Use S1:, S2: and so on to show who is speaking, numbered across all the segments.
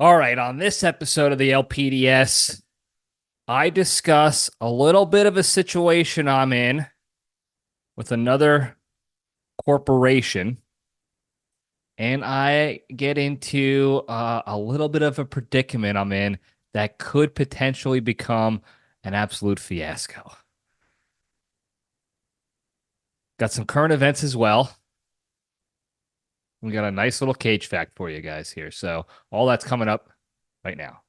S1: All right, on this episode of the LPDS, I discuss a little bit of a situation I'm in with another corporation, and I get into a little bit of a predicament I'm in that could potentially become an absolute fiasco. Got some current events as well. We got a nice little cage fact for you guys here. So all that's coming up right now.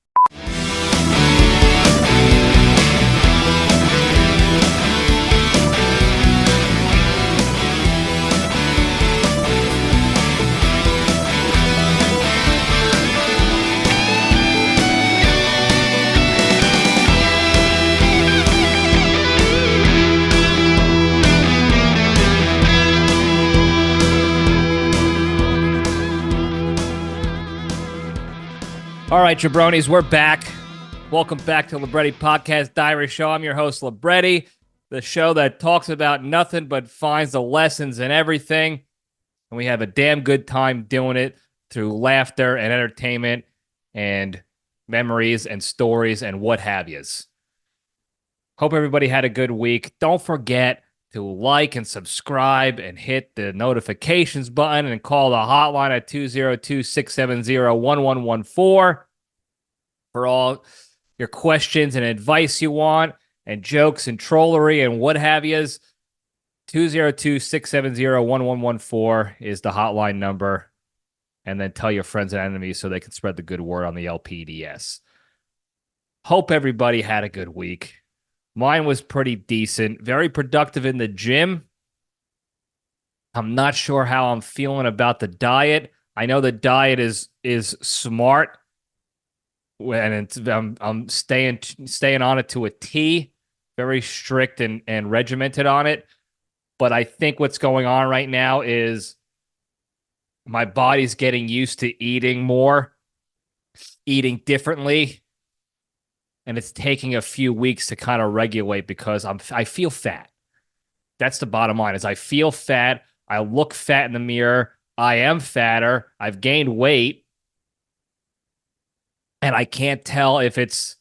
S1: All right, Jabronis, we're back. Welcome back to Libretti Podcast Diary Show. I'm your host, Libretti, the show that talks about nothing but finds the lessons in everything. And we have a damn good time doing it through laughter and entertainment and memories and stories and what have yous. Hope everybody had a good week. Don't forget to like and subscribe and hit the notifications button and call the hotline at 202-670-1114 for all your questions and advice you want and jokes and trollery and what have yous. 202-670-1114 is the hotline number. And then tell your friends and enemies so they can spread the good word on the LPDS. Hope everybody had a good week. Mine was pretty decent, very productive in the gym. I'm not sure how I'm feeling about the diet. I know the diet is smart, and I'm staying on it to a T, very strict and regimented on it. But I think what's going on right now is my body's getting used to eating more, eating differently. And it's taking a few weeks to kind of regulate because I feel fat. That's the bottom line is I feel fat. I look fat in the mirror. I am fatter. I've gained weight. And I can't tell if it's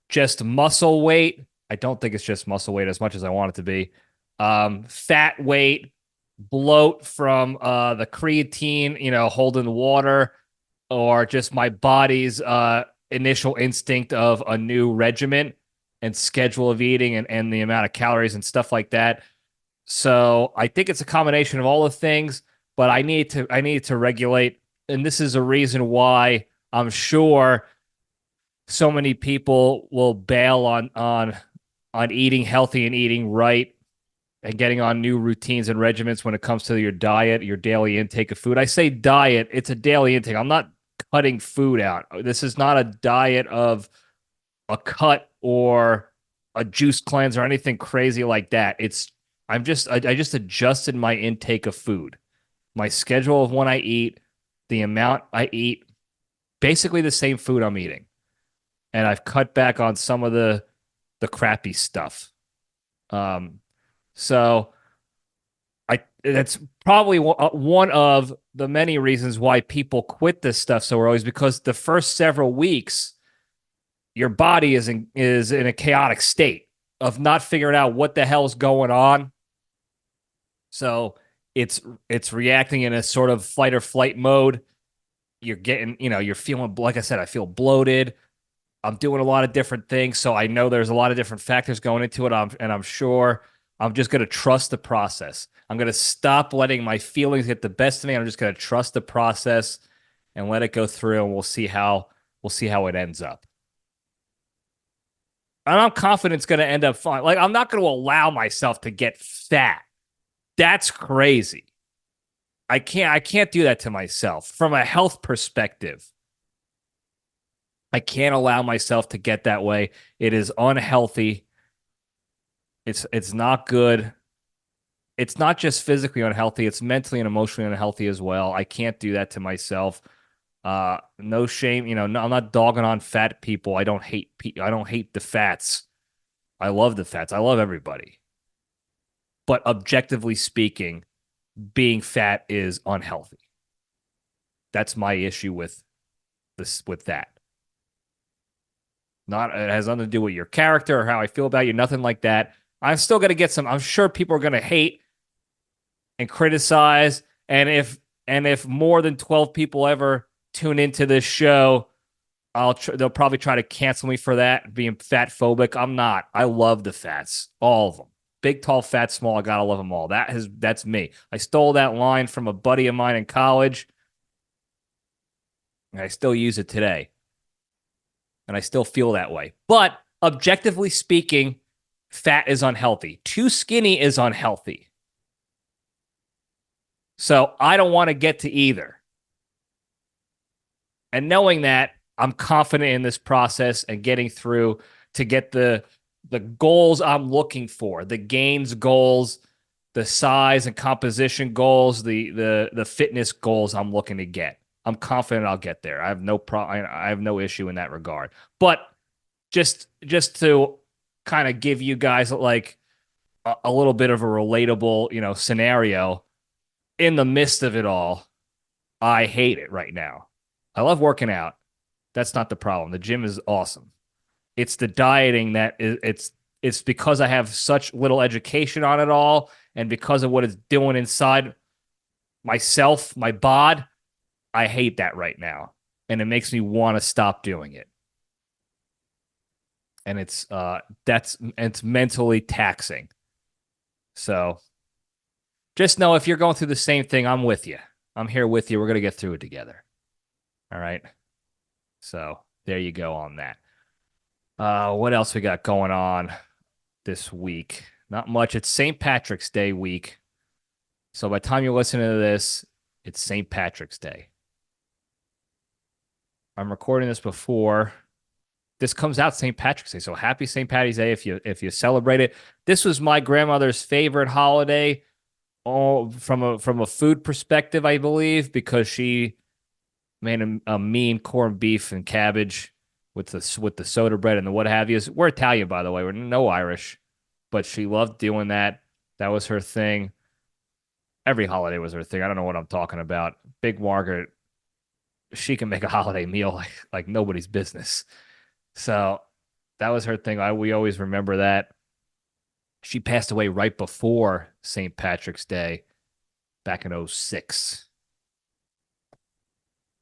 S1: just muscle weight. I don't think it's just muscle weight as much as I want it to be. Fat weight, bloat from the creatine, holding the water, or just my body's initial instinct of a new regimen and schedule of eating and the amount of calories and stuff like that. So I think it's a combination of all the things, but I need to regulate. And this is a reason why I'm sure so many people will bail on eating healthy and eating right and getting on new routines and regimens when it comes to your diet, your daily intake of food. I say diet, it's a daily intake. I'm not cutting food out. This is not a diet of a cut or a juice cleanse or anything crazy like that. I just adjusted my intake of food, my schedule of when I eat, the amount I eat, basically the same food I'm eating. And I've cut back on some of the crappy stuff. So that's probably one of the many reasons why people quit this stuff so early is because the first several weeks, your body is in a chaotic state of not figuring out what the hell's going on. So it's reacting in a sort of fight or flight mode. You're getting, you're feeling, like I said, I feel bloated. I'm doing a lot of different things. So I know there's a lot of different factors going into it. I'm sure I'm just going to trust the process. I'm going to stop letting my feelings get the best of me. I'm just going to trust the process and let it go through, and we'll see how it ends up. And I'm confident it's going to end up fine. Like, I'm not going to allow myself to get fat. That's crazy. I can't do that to myself from a health perspective. I can't allow myself to get that way. It is unhealthy. It's not good. It's not just physically unhealthy, it's mentally and emotionally unhealthy as well. I can't do that to myself. No shame, I'm not dogging on fat people. I don't hate the fats. I love the fats. I love everybody. But objectively speaking, being fat is unhealthy. That's my issue with this with that. Not it has nothing to do with your character or how I feel about you, nothing like that. I'm still gonna get some. I'm sure people are gonna hate and criticize, and if more than 12 people ever tune into this show, they'll probably try to cancel me for that, being fat phobic. I'm not. I love the fats, all of them. Big, tall, fat, small. I gotta love them all. That's me. I stole that line from a buddy of mine in college, and I still use it today. And I still feel that way. But objectively speaking, fat is unhealthy. Too skinny is unhealthy. So I don't want to get to either. And knowing that, I'm confident in this process and getting through to get the goals I'm looking for, the gains goals, the size and composition goals, the fitness goals I'm looking to get. I'm confident I'll get there. I have no issue in that regard. But just to kind of give you guys like a little bit of a relatable, scenario in the midst of it all, I hate it right now. I love working out. That's not the problem. The gym is awesome. It's the dieting that it's because I have such little education on it all, and because of what it's doing inside myself, my bod. I hate that right now, and it makes me want to stop doing it. And it's mentally taxing. So just know if you're going through the same thing, I'm with you. I'm here with you. We're going to get through it together. All right. So there you go on that. What else we got going on this week? Not much. It's St. Patrick's Day week. So by the time you're listening to this, it's St. Patrick's Day. I'm recording this before this comes out St. Patrick's Day. So happy St. Patty's Day if you celebrate it. This was my grandmother's favorite holiday, from a food perspective, I believe, because she made a mean corned beef and cabbage with the soda bread and the what have you. We're Italian, by the way. We're no Irish, but she loved doing that. That was her thing. Every holiday was her thing. I don't know what I'm talking about. Big Margaret, she can make a holiday meal like nobody's business. So that was her thing. We always remember that. She passed away right before St. Patrick's Day back in 2006.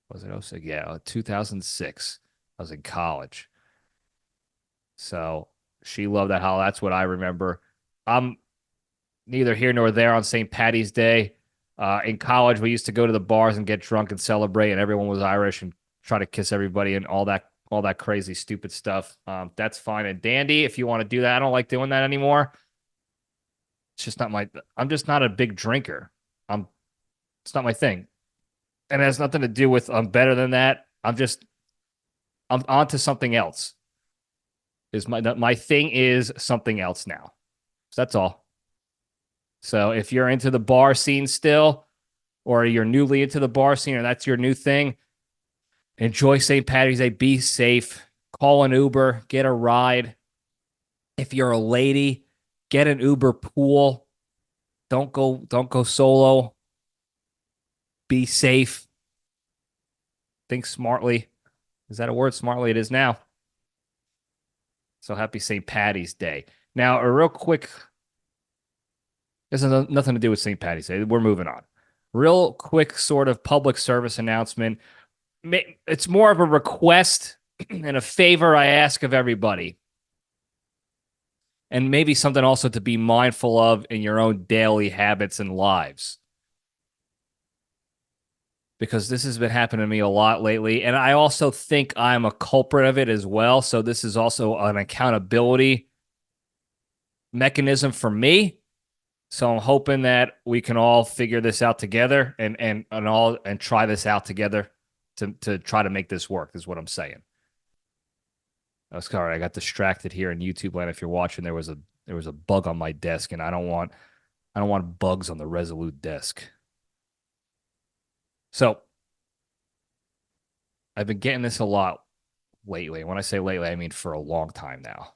S1: Was it 2006? Yeah, 2006. I was in college. So she loved that holiday. That's what I remember. I'm neither here nor there on St. Patty's Day. In college, we used to go to the bars and get drunk and celebrate, and everyone was Irish and try to kiss everybody and all that crazy, stupid stuff. That's fine and dandy if you want to do that. I don't like doing that anymore. It's just not I'm just not a big drinker. It's not my thing. And it has nothing to do with I'm better than that. I'm on to something else. My thing is something else now. So that's all. So if you're into the bar scene still, or you're newly into the bar scene, or that's your new thing, enjoy St. Patty's Day. Be safe. Call an Uber. Get a ride. If you're a lady, get an Uber pool. Don't go solo. Be safe. Think smartly. Is that a word? Smartly it is now. So happy St. Patty's Day. Now, a real quick, this has nothing to do with St. Patty's Day. We're moving on. Real quick sort of public service announcement. It's more of a request and a favor I ask of everybody. And maybe something also to be mindful of in your own daily habits and lives. Because this has been happening to me a lot lately. And I also think I'm a culprit of it as well. So this is also an accountability mechanism for me. So I'm hoping that we can all figure this out together and try this out together to try to make this work, is what I'm saying. Oh, sorry, I got distracted here in YouTube land. If you're watching, there was a bug on my desk, and I don't want bugs on the Resolute desk. So I've been getting this a lot lately. When I say lately, I mean for a long time now.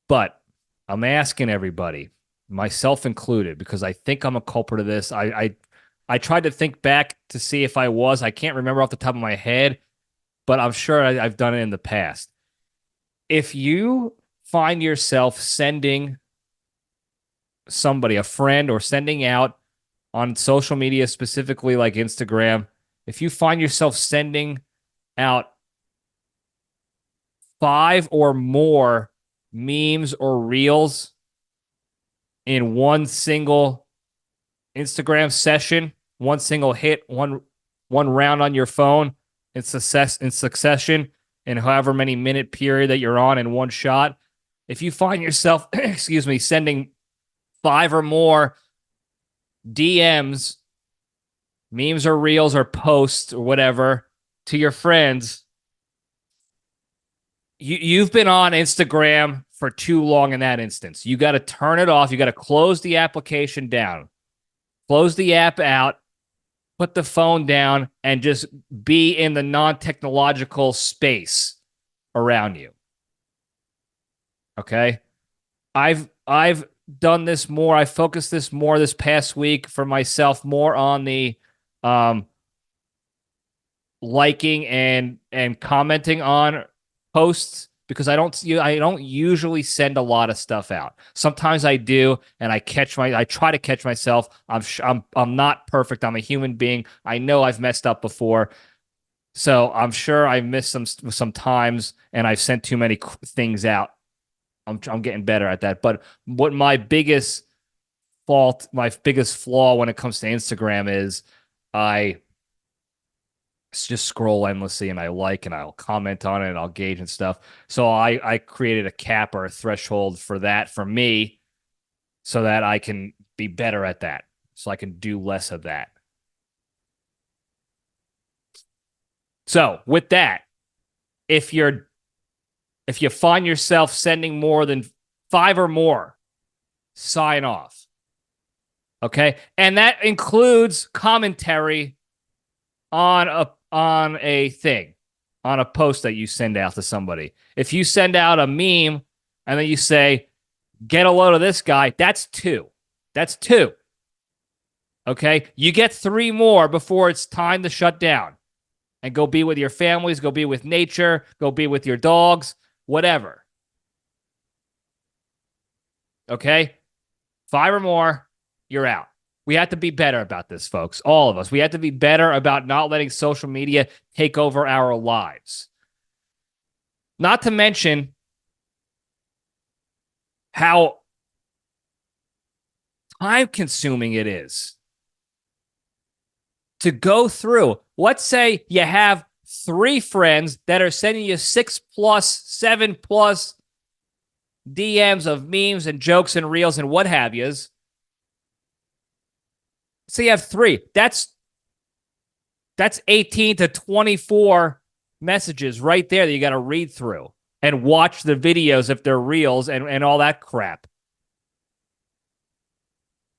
S1: But I'm asking everybody, myself included, because I think I'm a culprit of this. I tried to think back to see if I was. I can't remember off the top of my head. but I'm sure I've done it in the past. If you find yourself sending somebody, a friend, or sending out on social media, specifically like Instagram, if you find yourself sending out 5 or more memes or reels in one single Instagram session, one single hit, one round on your phone in succession in however many minute period that you're on in one shot, if you find yourself, excuse me, sending 5 or more DMs, memes or reels or posts or whatever to your friends, you've been on Instagram for too long in that instance. You got to turn it off. You got to close the application down, close the app out, put the phone down, and just be in the non-technological space around you. Okay? I've done this more. I focused this more this past week for myself, more on the liking and commenting on posts, because I don't usually send a lot of stuff out. Sometimes I do, and I try to catch myself. I'm not perfect. I'm a human being. I know I've messed up before, so I'm sure I missed some times, and I've sent too many things out. I'm getting better at that. But what my biggest flaw when it comes to Instagram is I just scroll endlessly, and I'll comment on it, and I'll gauge and stuff. So I created a cap or a threshold for that for me, so that I can be better at that, so I can do less of that. So with that, if you find yourself sending more than 5 or more, sign off. Okay? And that includes commentary on a thing, on a post that you send out to somebody. If you send out a meme and then you say, "Get a load of this guy," that's 2. That's 2. Okay? You get 3 more before it's time to shut down and go be with your families, go be with nature, go be with your dogs, whatever. Okay? 5 or more, you're out. We have to be better about this, folks. All of us. We have to be better about not letting social media take over our lives. Not to mention how time-consuming it is to go through. Let's say you have 3 friends that are sending you 6+, 7+ DMs of memes and jokes and reels and what have yous. So you have 3. That's 18 to 24 messages right there that you got to read through and watch the videos if they're reels and all that crap.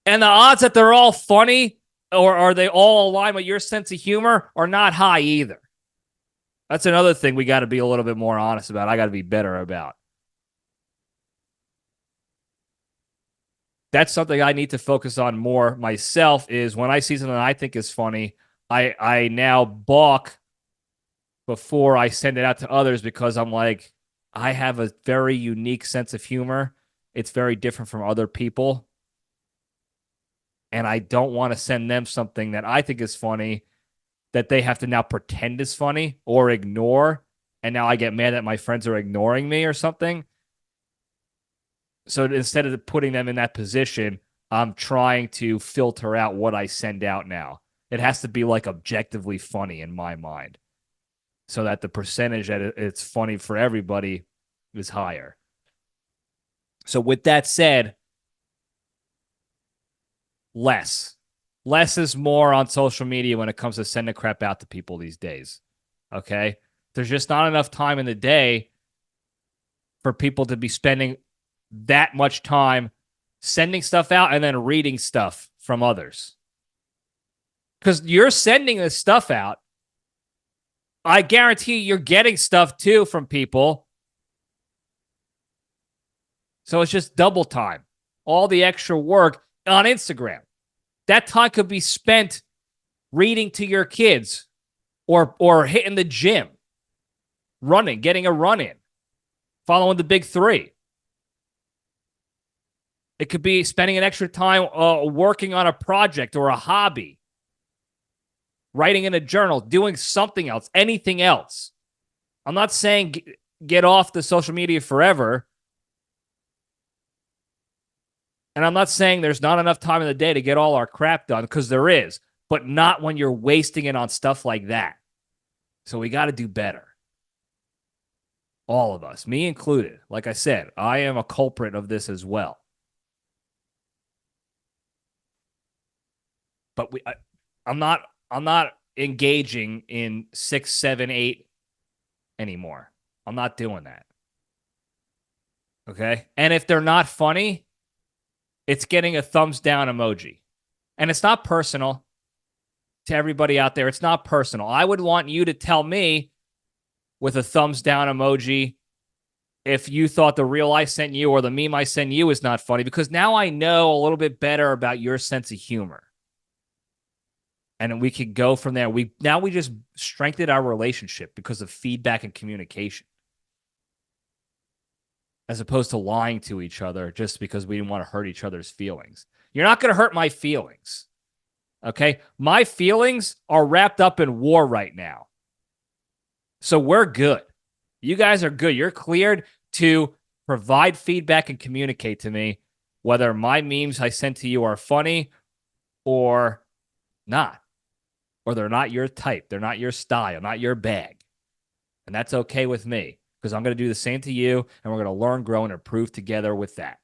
S1: And the odds that they're all funny or are they all aligned with your sense of humor are not high either. That's another thing we got to be a little bit more honest about. I got to be better about. That's something I need to focus on more myself, is when I see something I think is funny, I now balk before I send it out to others, because I'm like, I have a very unique sense of humor. It's very different from other people. And I don't want to send them something that I think is funny that they have to now pretend is funny or ignore. And now I get mad that my friends are ignoring me or something. So instead of putting them in that position, I'm trying to filter out what I send out now. It has to be like objectively funny in my mind, so that the percentage that it's funny for everybody is higher. So with that said, less is more on social media when it comes to sending crap out to people these days. Okay? There's just not enough time in the day for people to be spending that much time sending stuff out and then reading stuff from others. Because you're sending this stuff out, I guarantee you're getting stuff too from people. So it's just double time. All the extra work on Instagram. That time could be spent reading to your kids or hitting the gym. running, getting a run in, following the big three. It could be spending an extra time working on a project or a hobby, writing in a journal, doing something else, anything else. I'm not saying get off the social media forever. And I'm not saying there's not enough time in the day to get all our crap done, because there is, but not when you're wasting it on stuff like that. So we got to do better. All of us, me included. Like I said, I am a culprit of this as well. But I'm not engaging in 6, 7, 8 anymore. I'm not doing that. Okay? And if they're not funny, it's getting a thumbs down emoji. And it's not personal to everybody out there. It's not personal. I would want you to tell me with a thumbs down emoji if you thought the reel I sent you or the meme I sent you is not funny, because now I know a little bit better about your sense of humor. And we could go from there. We just strengthened our relationship because of feedback and communication, as opposed to lying to each other just because we didn't want to hurt each other's feelings. You're not going to hurt my feelings, okay? My feelings are wrapped up in war right now. So we're good. You guys are good. You're cleared to provide feedback and communicate to me whether my memes I sent to you are funny or not, or they're not your type, they're not your style, not your bag. And that's okay with me, because I'm going to do the same to you, and we're going to learn, grow, and improve together with that.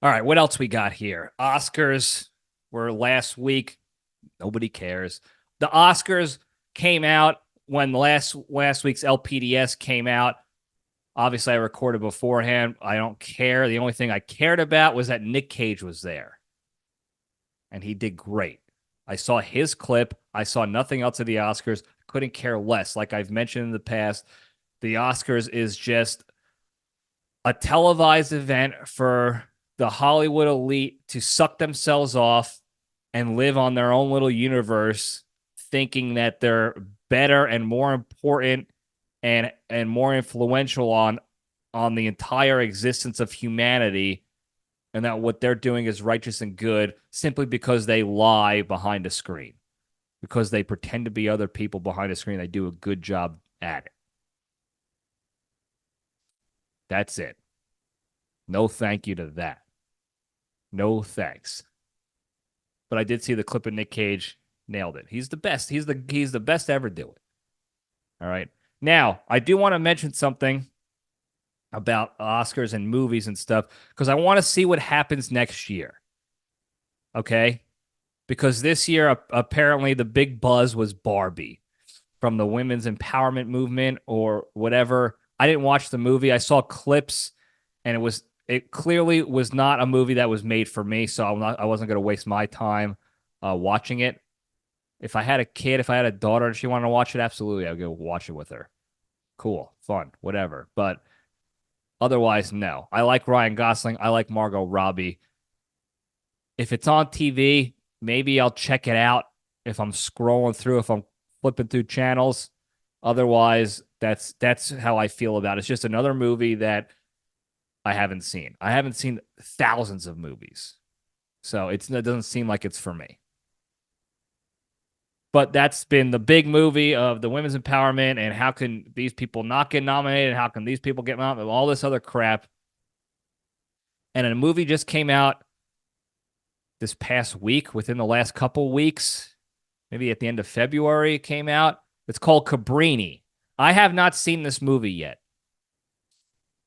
S1: All right, what else we got here? Oscars were last week. Nobody cares. The Oscars came out when last week's LPDS came out. Obviously, I recorded beforehand. I don't care. The only thing I cared about was that Nic Cage was there. And he did great. I saw his clip. I saw nothing else of the Oscars. Couldn't care less. Like I've mentioned in the past, the Oscars is just a televised event for the Hollywood elite to suck themselves off and live on their own little universe, thinking that they're better and more important and more influential on the entire existence of humanity, and that what they're doing is righteous and good simply because they lie behind a screen, because they pretend to be other people behind a screen. They do a good job at it. That's it. No thank you to that. No thanks. But I did see the clip of Nic Cage. Nailed it. He's the best. He's the best to ever do it. All right. Now, I do want to mention something about Oscars and movies and stuff, because I want to see what happens next year. Okay? Because this year, apparently, the big buzz was Barbie from the women's empowerment movement or whatever. I didn't watch the movie. I saw clips, and it clearly was not a movie that was made for me, so I wasn't going to waste my time watching it. If I had a kid, if I had a daughter and she wanted to watch it, absolutely, I would go watch it with her. Cool, fun, whatever. But otherwise, no. I like Ryan Gosling. I like Margot Robbie. If it's on TV, maybe I'll check it out if I'm scrolling through, if I'm flipping through channels. Otherwise, that's how I feel about it. It's just another movie that I haven't seen. I haven't seen thousands of movies. So it doesn't seem like it's for me. But that's been the big movie of the women's empowerment, and how can these people not get nominated? How can these people get nominated? All this other crap. And a movie just came out this past week, within the last couple weeks, maybe at the end of February, it came out. It's called Cabrini. I have not seen this movie yet.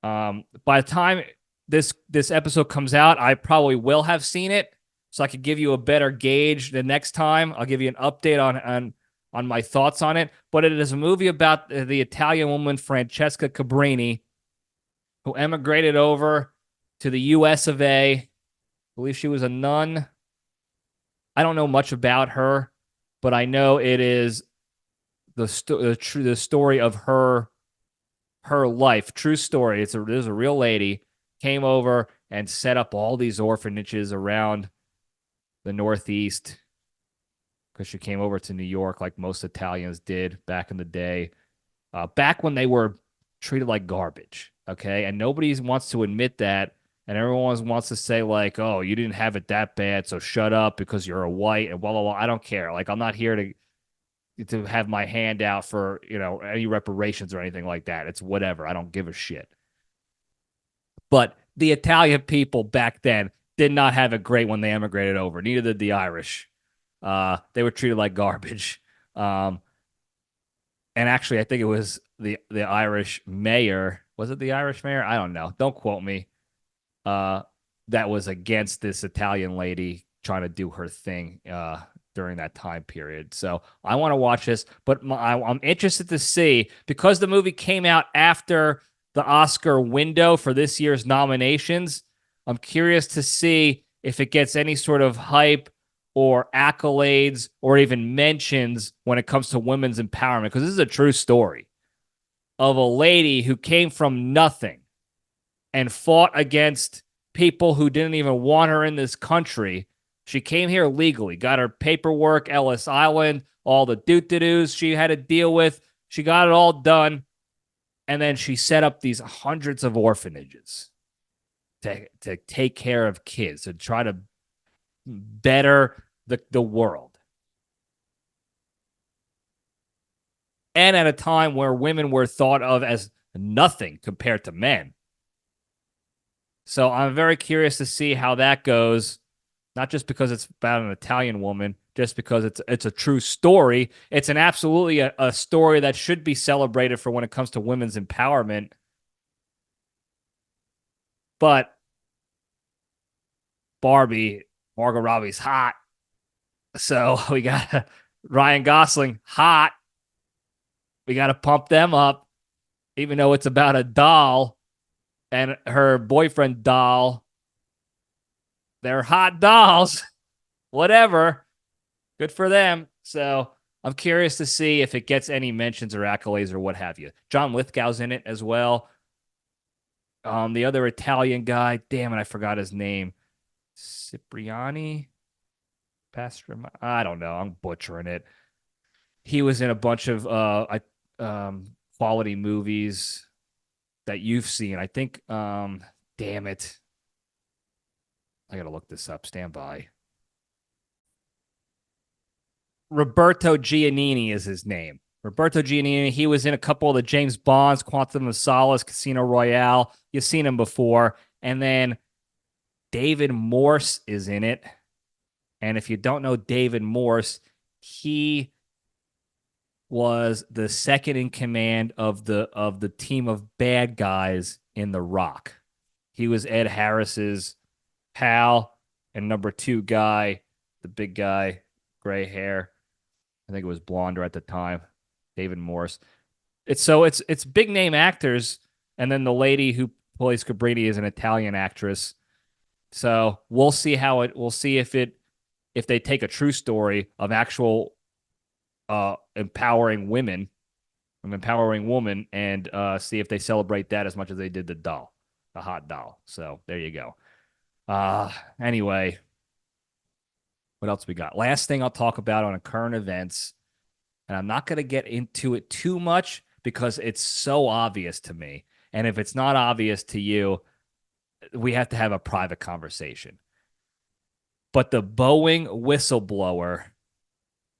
S1: By the time this episode comes out, I probably will have seen it, so I could give you a better gauge the next time. I'll give you an update on my thoughts on it. But it is a movie about the Italian woman Francesca Cabrini, who emigrated over to the U.S. of A. I believe she was a nun. I don't know much about her, but I know it is the story of her life. True story. There's a real lady came over and set up all these orphanages around the Northeast, because she came over to New York like most Italians did back in the day, back when they were treated like garbage. Okay. And nobody wants to admit that. And everyone wants to say, like, oh, you didn't have it that bad, so shut up because you're a white and blah, blah, blah. I don't care. Like, I'm not here to have my hand out for, any reparations or anything like that. It's whatever. I don't give a shit. But the Italian people back then did not have it great when they emigrated over. Neither did the Irish. They were treated like garbage. And actually, I think it was the Irish mayor. Was it the Irish mayor? I don't know. Don't quote me. That was against this Italian lady trying to do her thing during that time period. So I want to watch this, but I'm interested to see, because the movie came out after the Oscar window for this year's nominations. I'm curious to see if it gets any sort of hype or accolades or even mentions when it comes to women's empowerment, because this is a true story of a lady who came from nothing and fought against people who didn't even want her in this country. She came here legally, got her paperwork, Ellis Island, all the doo-doo-doos she had to deal with. She got it all done. And then she set up these hundreds of orphanages to take care of kids, to try to better the world. And at a time where women were thought of as nothing compared to men. So I'm very curious to see how that goes, not just because it's about an Italian woman, just because it's a true story. It's an absolutely a story that should be celebrated for when it comes to women's empowerment. But Margot Robbie's hot. So we got Ryan Gosling, hot. We got to pump them up, even though it's about a doll and her boyfriend doll. They're hot dolls. Whatever. Good for them. So I'm curious to see if it gets any mentions or accolades or what have you. John Lithgow's in it as well. The other Italian guy, damn it, I forgot his name. Cipriani? I don't know. I'm butchering it. He was in a bunch of quality movies that you've seen. I think, damn it. I got to look this up. Stand by. Roberto Giannini is his name. Roberto Giannini. He was in a couple of the James Bonds, Quantum of Solace, Casino Royale. You've seen him before. And then David Morse is in it. And if you don't know David Morse, he was the second in command of the team of bad guys in The Rock. He was Ed Harris's pal and number 2 guy, the big guy, gray hair. I think it was blonder at the time. David Morse. It's big name actors, and then the lady who plays Cabrini is an Italian actress. So we'll see we'll see if they take a true story of actual empowering women, an empowering woman, and see if they celebrate that as much as they did the hot doll. So there you go. Anyway, what else we got? Last thing I'll talk about on current events, and I'm not going to get into it too much because it's so obvious to me. And if it's not obvious to you, we have to have a private conversation. But the Boeing whistleblower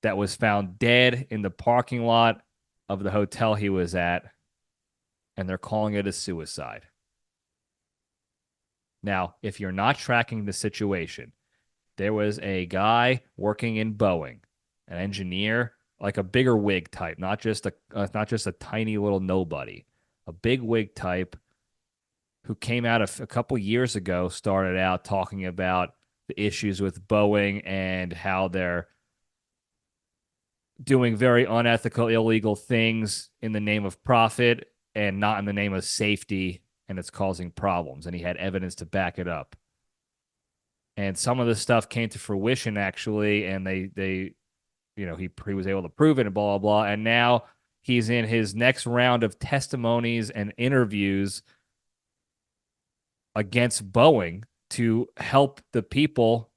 S1: that was found dead in the parking lot of the hotel he was at, and they're calling it a suicide. Now, if you're not tracking the situation, there was a guy working in Boeing, an engineer, like a bigger wig type, not just a tiny little nobody, a big wig type, who came out a couple years ago, started out talking about the issues with Boeing and how they're doing very unethical, illegal things in the name of profit and not in the name of safety, and it's causing problems. And he had evidence to back it up. And some of the stuff came to fruition, actually, and he was able to prove it and blah, blah, blah. And now he's in his next round of testimonies and interviews against Boeing to help the people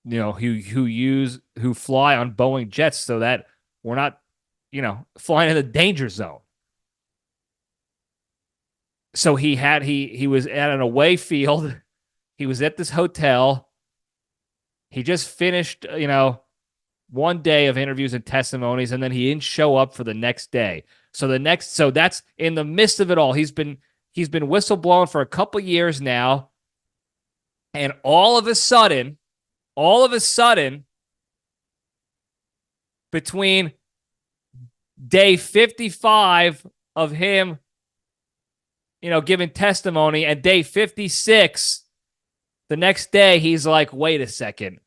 S1: who fly on Boeing jets so that we're not, flying in the danger zone. So he was at an away field. He was at this hotel. He just finished, one day of interviews and testimonies, and then he didn't show up for the next day. So that's in the midst of it all. He's been whistleblowing for a couple years now, and all of a sudden, between day 55 of him, giving testimony, and day 56, the next day, he's like, wait a second.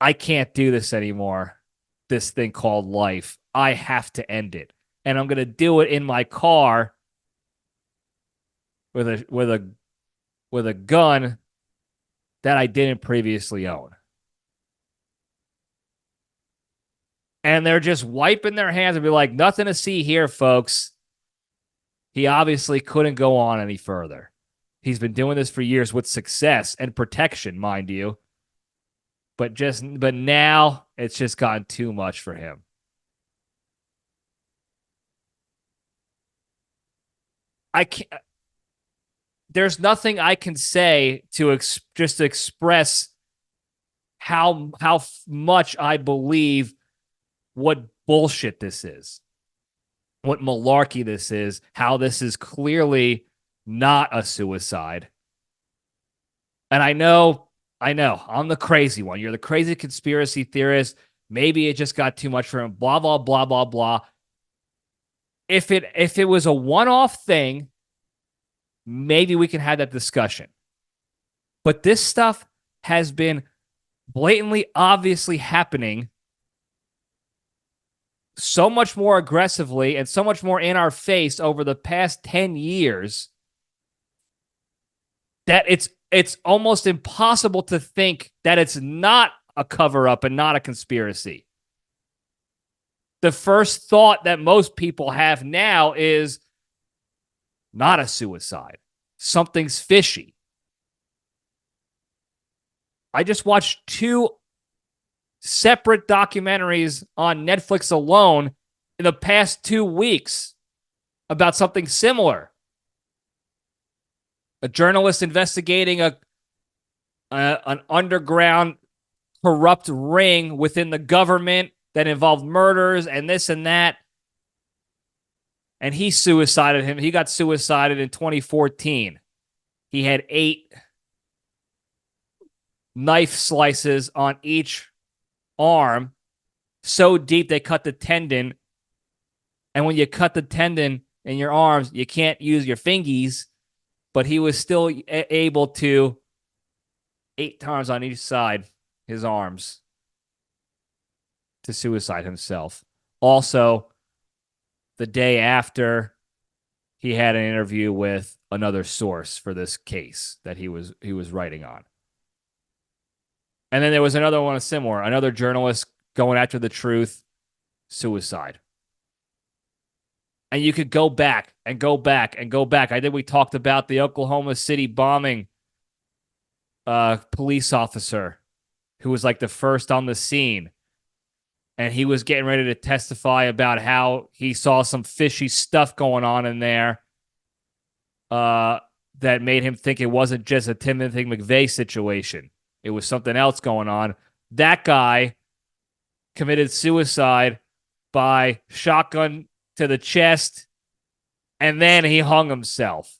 S1: I can't do this anymore. This thing called life. I have to end it. And I'm going to do it in my car with a gun that I didn't previously own. And they're just wiping their hands and be like, nothing to see here, folks. He obviously couldn't go on any further. He's been doing this for years with success and protection, mind you. But now it's just gotten too much for him. I can't. There's nothing I can say to just express how much I believe what bullshit this is, what malarkey this is, how this is clearly not a suicide. And I know, I'm the crazy one. You're the crazy conspiracy theorist. Maybe it just got too much for him, blah, blah, blah, blah, blah. If it was a one-off thing, maybe we can have that discussion. But this stuff has been blatantly, obviously happening so much more aggressively and so much more in our face over the past 10 years that it's almost impossible to think that it's not a cover-up and not a conspiracy. The first thought that most people have now is not a suicide. Something's fishy. I just watched 2 separate documentaries on Netflix alone in the past 2 weeks about something similar. A journalist investigating an underground corrupt ring within the government that involved murders and this and that. And he suicided him. He got suicided in 2014. He had 8 knife slices on each arm, so deep they cut the tendon. And when you cut the tendon in your arms, you can't use your fingies. But he was still able to 8 times on each side, his arms, to suicide himself. Also, the day after, he had an interview with another source for this case that he was writing on. And then there was another one similar, another journalist going after the truth, suicide. And you could go back and go back and go back. I think we talked about the Oklahoma City bombing police officer who was like the first on the scene. And he was getting ready to testify about how he saw some fishy stuff going on in there that made him think it wasn't just a Timothy McVeigh situation. It was something else going on. That guy committed suicide by shotgun to the chest, and then he hung himself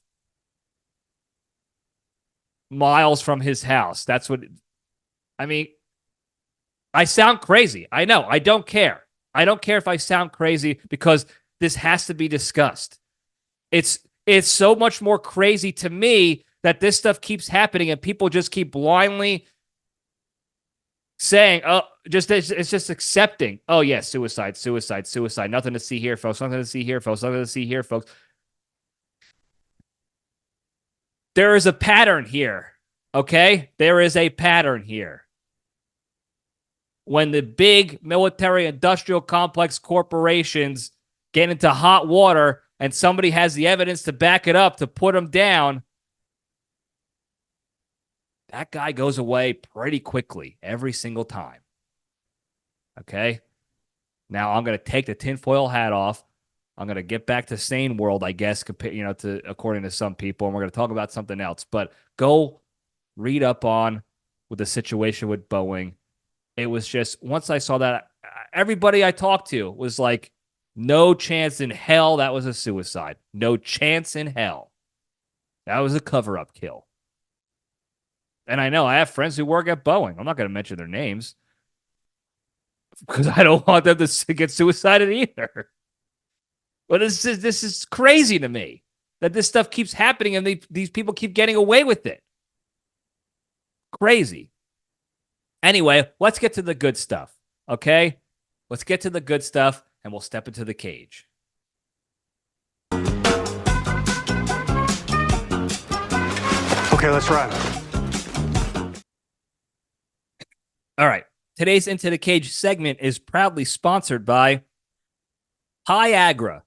S1: miles from his house. That's what, I mean, I sound crazy. I know. I don't care. I don't care if I sound crazy because this has to be discussed. It's so much more crazy to me that this stuff keeps happening and people just keep blindly saying, oh, it's just accepting. Oh, yeah, suicide. Nothing to see here, folks. Nothing to see here, folks. There is a pattern here, okay? There is a pattern here. When the big military-industrial complex corporations get into hot water and somebody has the evidence to back it up, to put them down, that guy goes away pretty quickly every single time. Okay? Now I'm going to take the tinfoil hat off. I'm going to get back to sane world, I guess, to according to some people, and we're going to talk about something else. But go read up on with the situation with Boeing. It was just, once I saw that, everybody I talked to was like, no chance in hell that was a suicide. No chance in hell. That was a cover-up kill. And I know I have friends who work at Boeing. I'm not going to mention their names because I don't want them to get suicided either. But this is crazy to me that this stuff keeps happening and these people keep getting away with it. Crazy. Anyway, let's get to the good stuff, okay? Let's get to the good stuff, and we'll step into the cage.
S2: Okay, let's run.
S1: All right. Today's Into the Cage segment is proudly sponsored by Piagra.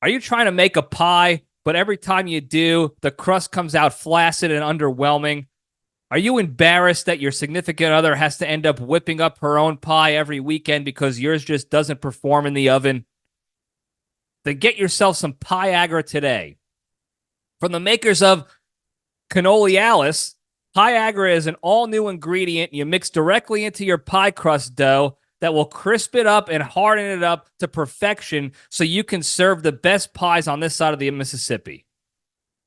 S1: Are you trying to make a pie, but every time you do, the crust comes out flaccid and underwhelming? Are you embarrassed that your significant other has to end up whipping up her own pie every weekend because yours just doesn't perform in the oven? Then get yourself some Piagra today. From the makers of Canolialis, Piagra is an all-new ingredient you mix directly into your pie crust dough that will crisp it up and harden it up to perfection so you can serve the best pies on this side of the Mississippi.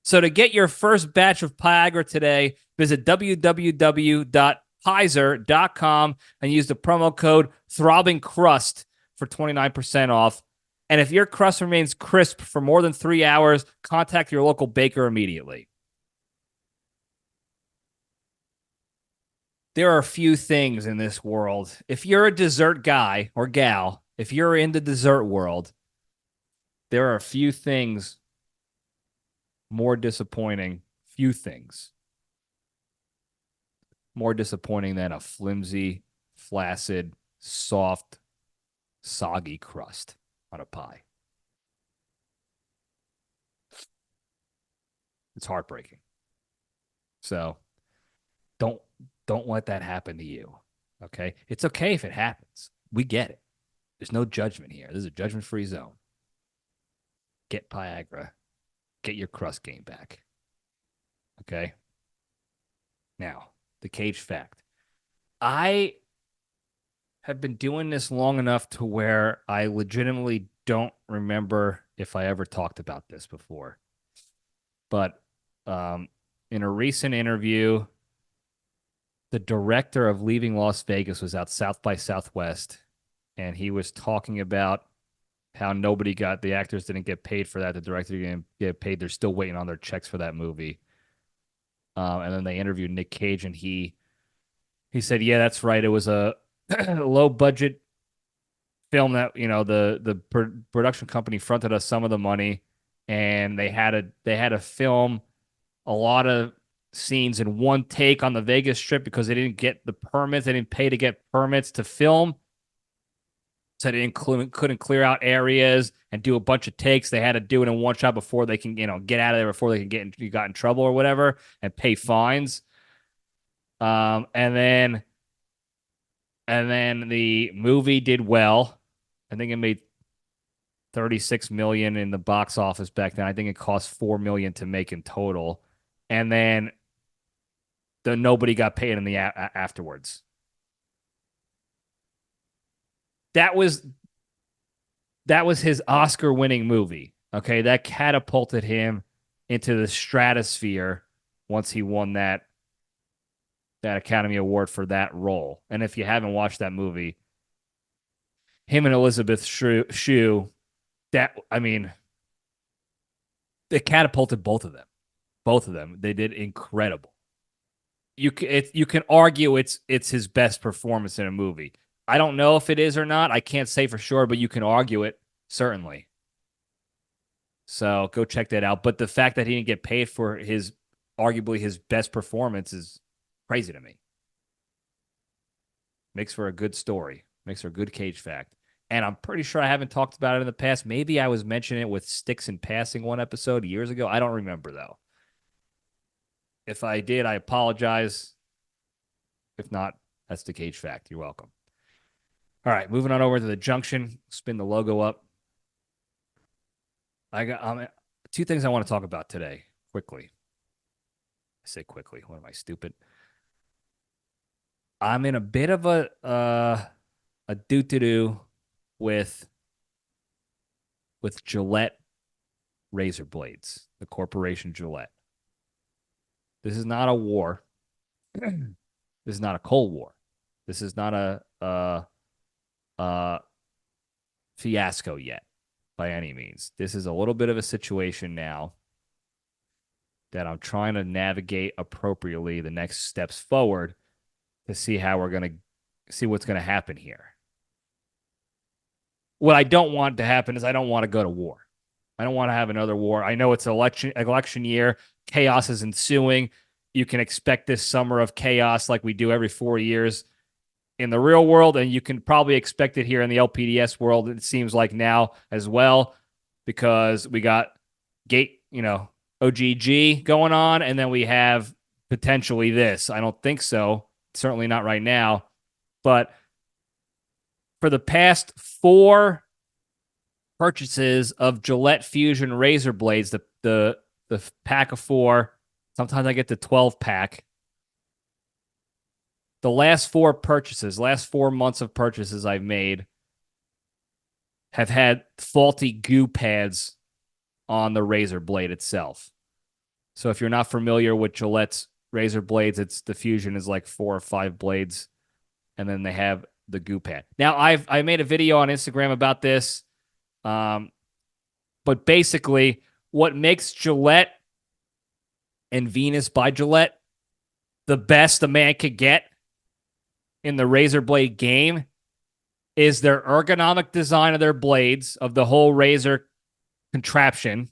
S1: So to get your first batch of Piagra today, visit www.pizer.com and use the promo code THROBBINGCRUST for 29% off. And if your crust remains crisp for more than 3 hours, contact your local baker immediately. There are a few things in this world. If you're a dessert guy or gal, if you're in the dessert world, there are a few things more disappointing. Few things more disappointing than a flimsy, flaccid, soft, soggy crust on a pie. It's heartbreaking. So don't let that happen to you. Okay? It's okay if it happens. We get it. There's no judgment here. This is a judgment-free zone. Get Piagra. Get your crust game back. Okay? Now, the cage fact. I have been doing this long enough to where I legitimately don't remember if I ever talked about this before. But in a recent interview, the director of Leaving Las Vegas was out South by Southwest, and he was talking about how the actors didn't get paid for that. The director didn't get paid. They're still waiting on their checks for that movie. And then they interviewed Nic Cage, and he said, yeah, that's right. It was a low budget film that, the production company fronted us some of the money, and they had to film a lot of scenes in one take on the Vegas Strip because they didn't get the permits. They didn't pay to get permits to film. So they couldn't clear out areas and do a bunch of takes. They had to do it in one shot before they can, get out of there before they can got in trouble or whatever and pay fines. And then the movie did well. I think it made $36 million in the box office back then. I think it cost $4 million to make in total. And then nobody got paid in the afterwards. That was his Oscar-winning movie. Okay, that catapulted him into the stratosphere once he won that Academy Award for that role. And if you haven't watched that movie, him and Elizabeth Shue, they catapulted both of them. Both of them, they did incredible. You can argue it's his best performance in a movie. I don't know if it is or not. I can't say for sure, but you can argue it, certainly. So go check that out. But the fact that he didn't get paid for arguably his best performance is crazy to me. Makes for a good story. Makes for a good cage fact. And I'm pretty sure I haven't talked about it in the past. Maybe I was mentioning it with Sticks in Passing one episode years ago. I don't remember, though. If I did, I apologize. If not, that's the Cage fact. You're welcome. All right, moving on over to the Junction. Spin the logo up. I got two things I want to talk about today, quickly. I say quickly. What am I, stupid? I'm in a bit of a doo-doo with Gillette razor blades, the corporation Gillette. This is not a war. This is not a Cold War. This is not a fiasco yet, by any means. This is a little bit of a situation now that I'm trying to navigate appropriately the next steps forward to see how we're going to see what's going to happen here. What I don't want to happen is I don't want to go to war. I don't want to have another war. I know it's election year. Chaos is ensuing. You can expect this summer of chaos like we do every 4 years in the real world, and you can probably expect it here in the LPDS world, it seems like now as well, because we got OGG going on, and then we have potentially this. I don't think so. Certainly not right now. But for the past 4 purchases of Gillette Fusion razor blades, the pack of 4, sometimes I get the 12-pack. The last 4 purchases, last 4 months of purchases I've made have had faulty goo pads on the razor blade itself. So if you're not familiar with Gillette's razor blades, it's the Fusion is like 4 or 5 blades, and then they have the goo pad. Now, I made a video on Instagram about this, but basically what makes Gillette and Venus by Gillette the best a man could get in the razor blade game is their ergonomic design of their blades, of the whole razor contraption,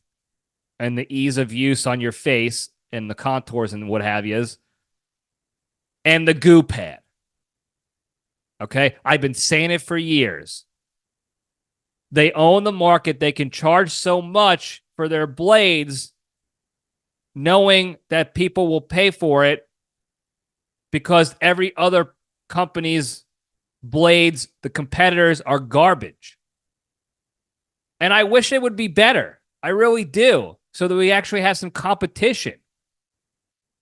S1: and the ease of use on your face and the contours and what have yous, and the goo pad. Okay? I've been saying it for years. They own the market. They can charge so much for their blades, knowing that people will pay for it because every other company's blades, the competitors, are garbage. And I wish it would be better. I really do, so that we actually have some competition.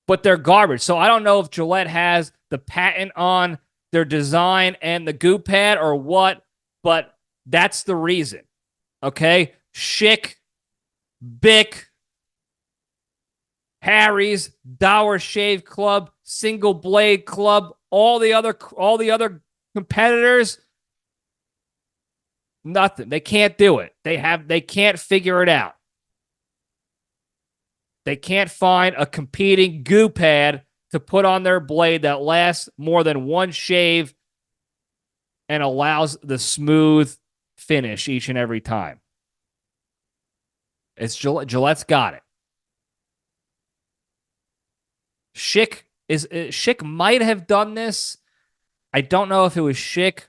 S1: But they're garbage. So I don't know if Gillette has the patent on their design and the goo pad or what, but that's the reason. Okay? Schick, Bic, Harry's, Dollar Shave Club, Single Blade Club, all the other competitors, nothing. They can't do it. They can't figure it out. They can't find a competing goo pad to put on their blade that lasts more than one shave and allows the smooth finish each and every time. It's Gillette. Gillette's got it. Schick might have done this. I don't know if it was Schick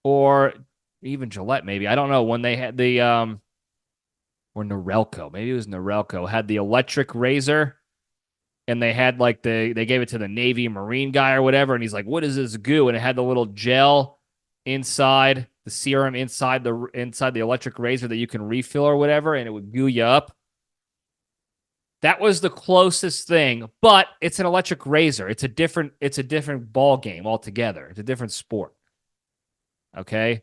S1: or even Gillette, maybe. I don't know. When they had the or Norelco. Maybe it was Norelco. Had the electric razor, and they had like they gave it to the Navy Marine guy or whatever, and he's like, "What is this goo?" And it had the little gel inside, the serum inside the electric razor that you can refill or whatever, and it would goo you up. That was the closest thing, but it's an electric razor. It's a different ball game altogether. It's a different sport. Okay?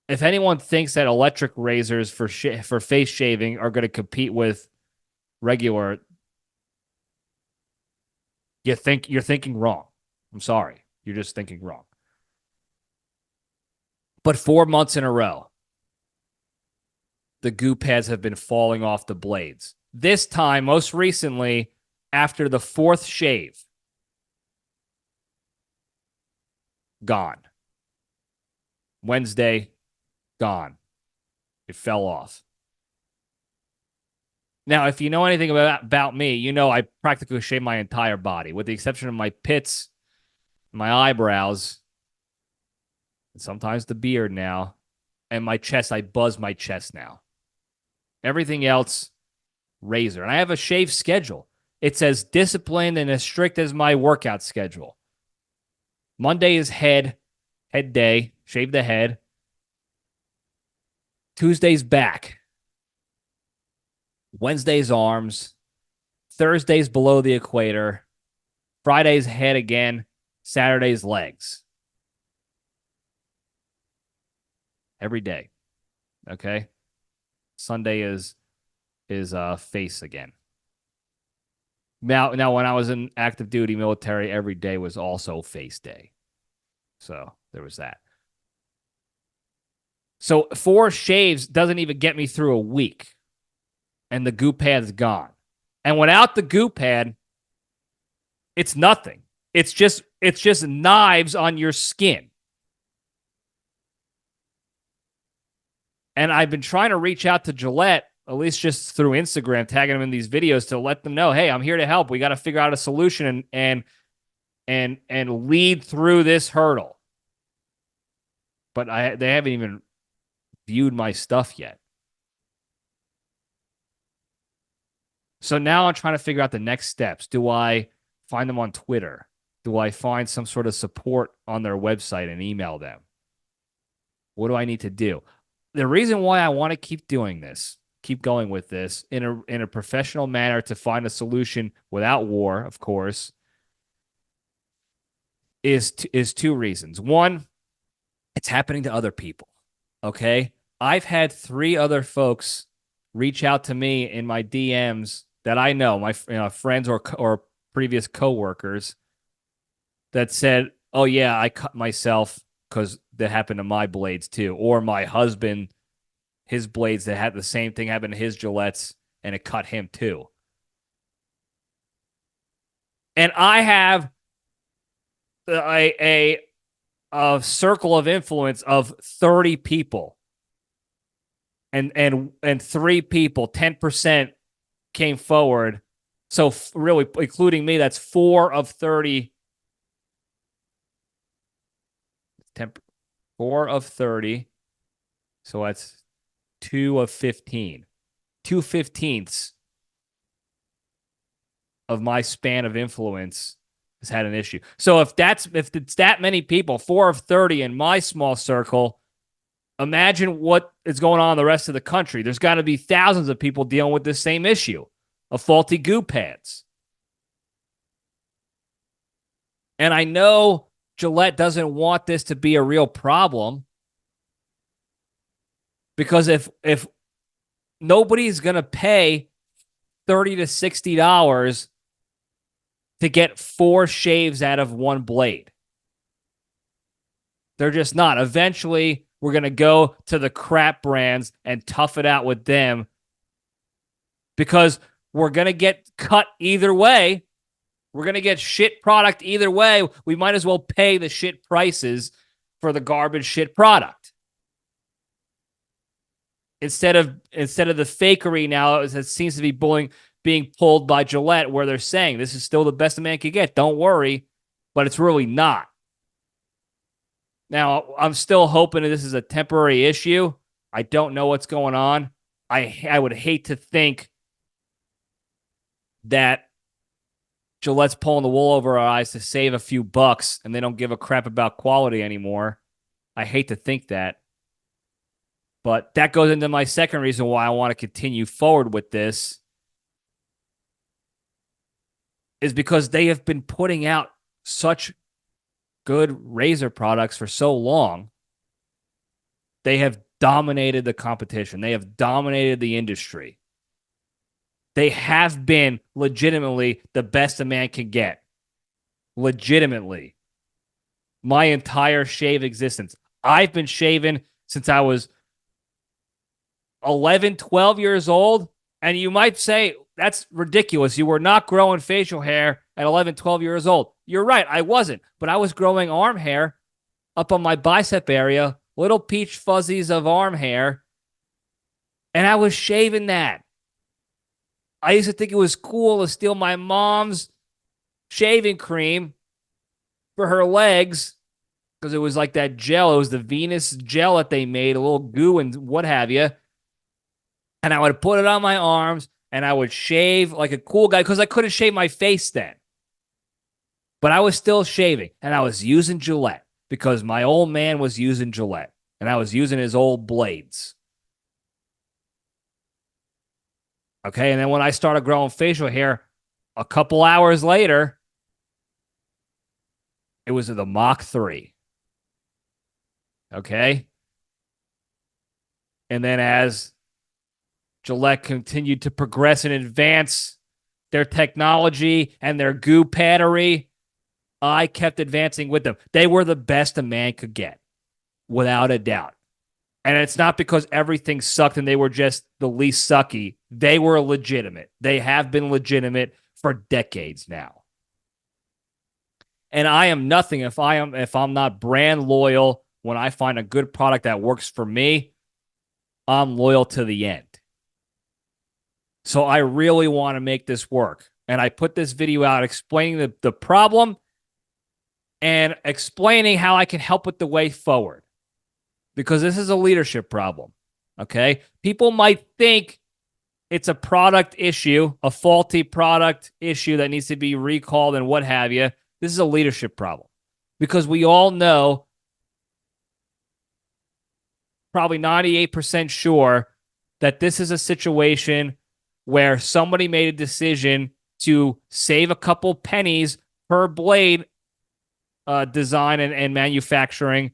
S1: If anyone thinks that electric razors for face shaving are going to compete with regular, you're thinking wrong. I'm sorry. You're just thinking wrong. But 4 months in a row, the goo pads have been falling off the blades. This time, most recently, after the 4th shave, gone. Wednesday, gone. It fell off. Now, if you know anything about me, you know I practically shave my entire body, with the exception of my pits, my eyebrows, and sometimes the beard now, and my chest. I buzz my chest now. Everything else, razor. And I have a shave schedule. It's as disciplined and as strict as my workout schedule. Monday is head day, shave the head. Tuesday's back. Wednesday's arms. Thursday's below the equator. Friday's head again. Saturday's legs. Every day. Okay? Sunday is face again. Now, when I was in active duty military, every day was also face day. So there was that. So 4 shaves doesn't even get me through a week. And the goo pad's gone. And without the goo pad, it's nothing. It's just knives on your skin. And I've been trying to reach out to Gillette, at least just through Instagram, tagging them in these videos to let them know, hey, I'm here to help. We got to figure out a solution and lead through this hurdle. But they haven't even viewed my stuff yet. So now I'm trying to figure out the next steps. Do I find them on Twitter? Do I find some sort of support on their website and email them? What do I need to do? The reason why I want to keep doing this, keep going with this in a professional manner to find a solution without war, of course, is 2 reasons. One, it's happening to other people. Okay? I've had 3 other folks reach out to me in my DMs that I know, my friends or previous coworkers, that said, "Oh yeah, I cut myself because that happened to my blades too," or my husband, his blades that had the same thing happen to his Gillettes and it cut him too. And I have a circle of influence of 30 people. And 3 people, 10% came forward. So really, including me, that's 4 of 30. 4 of 30. So that's 2 of 15. 2/15 of my span of influence has had an issue. So if it's that many people, 4 of 30 in my small circle, imagine what is going on in the rest of the country. There's got to be thousands of people dealing with this same issue of faulty goo pads. And I know Gillette doesn't want this to be a real problem, because if nobody's going to pay $30 to $60 to get 4 shaves out of 1 blade. They're just not. Eventually, we're going to go to the crap brands and tough it out with them, because we're going to get cut either way. We're going to get shit product either way. We might as well pay the shit prices for the garbage shit product. Instead of the fakery now that seems to be being pulled by Gillette, where they're saying this is still the best a man can get. Don't worry, but it's really not. Now, I'm still hoping that this is a temporary issue. I don't know what's going on. I would hate to think that Gillette's pulling the wool over our eyes to save a few bucks and they don't give a crap about quality anymore. I hate to think that. But that goes into my second reason why I want to continue forward with this, is because they have been putting out such good razor products for so long. They have dominated the competition. They have dominated the industry. They have been legitimately the best a man can get. Legitimately. My entire shave existence. I've been shaving since I was 11, 12 years old. And you might say, that's ridiculous. You were not growing facial hair at 11, 12 years old. You're right, I wasn't. But I was growing arm hair up on my bicep area, little peach fuzzies of arm hair, and I was shaving that. I used to think it was cool to steal my mom's shaving cream for her legs, because it was like that gel. It was the Venus gel that they made, a little goo and what have you. And I would put it on my arms, and I would shave like a cool guy because I couldn't shave my face then. But I was still shaving, and I was using Gillette because my old man was using Gillette, and I was using his old blades. Okay, and then when I started growing facial hair a couple hours later, it was the Mach 3. Okay? And then as Gillette continued to progress and advance their technology and their goo pattery, I kept advancing with them. They were the best a man could get, without a doubt. And it's not because everything sucked and they were just the least sucky. They were legitimate. They have been legitimate for decades now. And I am nothing if I'm not brand loyal. When I find a good product that works for me, I'm loyal to the end. So I really want to make this work. And I put this video out explaining the problem and explaining how I can help with the way forward. Because this is a leadership problem, okay? People might think it's a product issue, a faulty product issue that needs to be recalled and what have you. This is a leadership problem. Because we all know, probably 98% sure, that this is a situation where somebody made a decision to save a couple pennies per blade design and manufacturing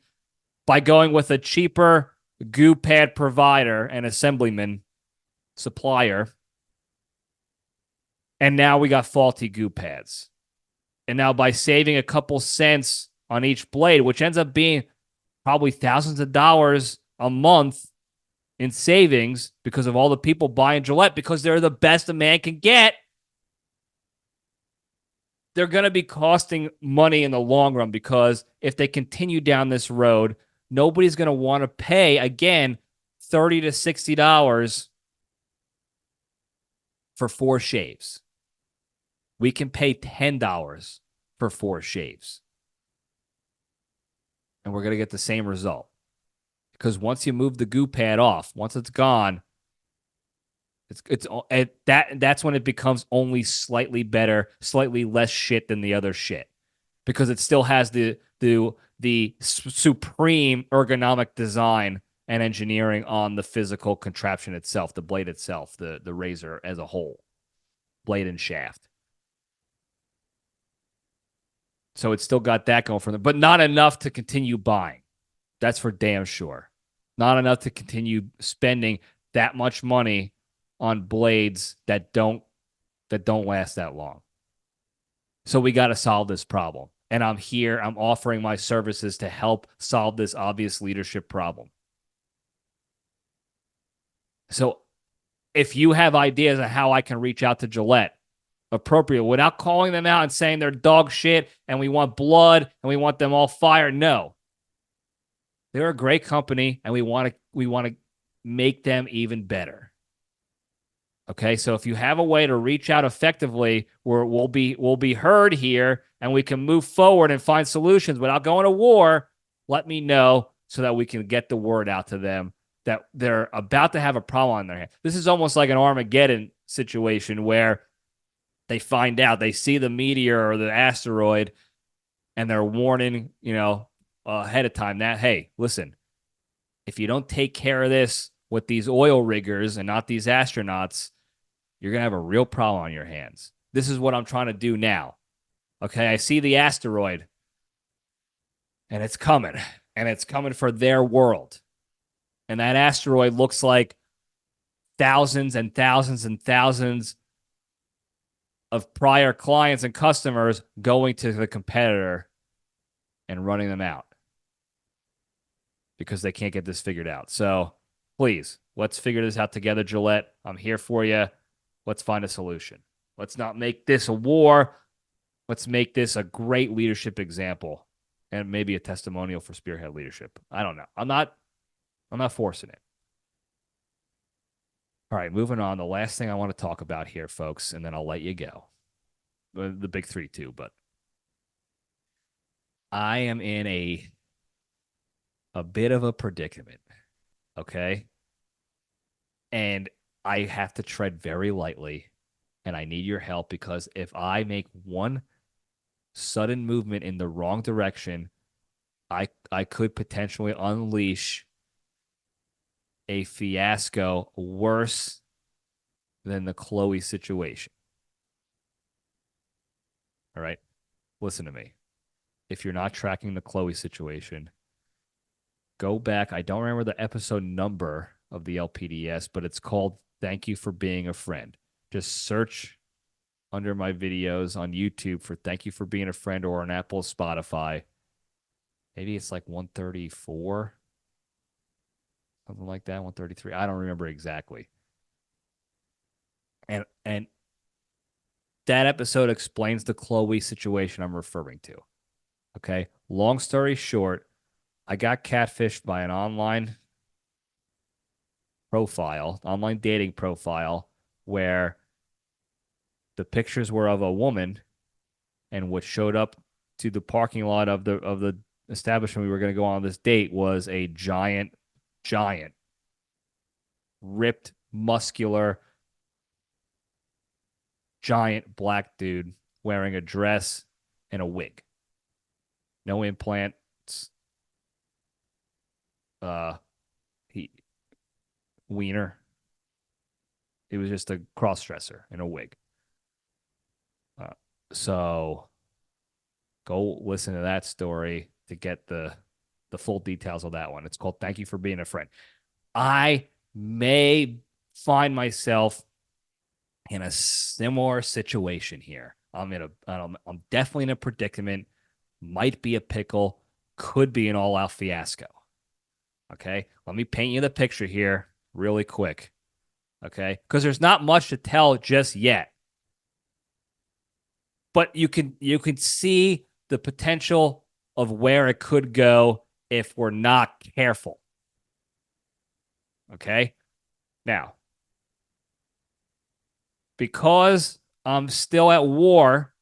S1: by going with a cheaper goo pad provider and assemblyman supplier. And now we got faulty goo pads. And now by saving a couple cents on each blade, which ends up being probably thousands of dollars a month in savings because of all the people buying Gillette because they're the best a man can get, they're going to be costing money in the long run because if they continue down this road, nobody's going to want to pay, again, $30 to $60 for 4 shaves. We can pay $10 for 4 shaves. And we're going to get the same result. Because once you move the goo pad off, once it's gone, that's when it becomes only slightly better, slightly less shit than the other shit, because it still has the supreme ergonomic design and engineering on the physical contraption itself, the blade itself, the razor as a whole, blade and shaft. So it's still got that going for them, but not enough to continue buying. That's for damn sure. Not enough to continue spending that much money on blades that don't last that long. So we got to solve this problem. And I'm offering my services to help solve this obvious leadership problem. So if you have ideas on how I can reach out to Gillette appropriate without calling them out and saying they're dog shit and we want blood and we want them all fired, no. They're a great company and we want to make them even better. Okay, so if you have a way to reach out effectively where we'll be heard here and we can move forward and find solutions without going to war, let me know so that we can get the word out to them that they're about to have a problem on their hands. This is almost like an Armageddon situation where they find out, they see the meteor or the asteroid, and they're warning, ahead of time that, hey, listen, if you don't take care of this with these oil riggers and not these astronauts, you're going to have a real problem on your hands. This is what I'm trying to do now. Okay, I see the asteroid, and it's coming for their world. And that asteroid looks like thousands and thousands and thousands of prior clients and customers going to the competitor and running them out because they can't get this figured out. So please, let's figure this out together, Gillette. I'm here for you. Let's find a solution. Let's not make this a war. Let's make this a great leadership example and maybe a testimonial for spearhead leadership. I don't know. I'm not forcing it. All right, moving on. The last thing I want to talk about here, folks, and then I'll let you go. The big three, too, but I am in a bit of a predicament, okay? And I have to tread very lightly, and I need your help because if I make one sudden movement in the wrong direction, I could potentially unleash a fiasco worse than the Chloe situation. All right. Listen to me. If you're not tracking the Chloe situation, go back. I don't remember the episode number of the LPDS, but it's called Thank You for Being a Friend. Just search under my videos on YouTube for Thank You for Being a Friend or on Apple, Spotify. Maybe it's like 134, something like that, 133. I don't remember exactly. And that episode explains the Chloe situation I'm referring to. Okay. Long story short, I got catfished by an online dating profile, where the pictures were of a woman, and what showed up to the parking lot of the establishment we were going to go on this date was a giant, ripped, muscular, giant black dude wearing a dress and a wig. No implants. Wiener. It was just a cross-dresser in a wig. So go listen to that story to get the full details of that one. It's called Thank You for Being a Friend. I may find myself in a similar situation here. I'm definitely in a predicament. Might be a pickle. Could be an all-out fiasco. Okay? Let me paint you the picture here really quick. Okay? Because there's not much to tell just yet. But you can see the potential of where it could go if we're not careful. Okay? Now, because I'm still at war,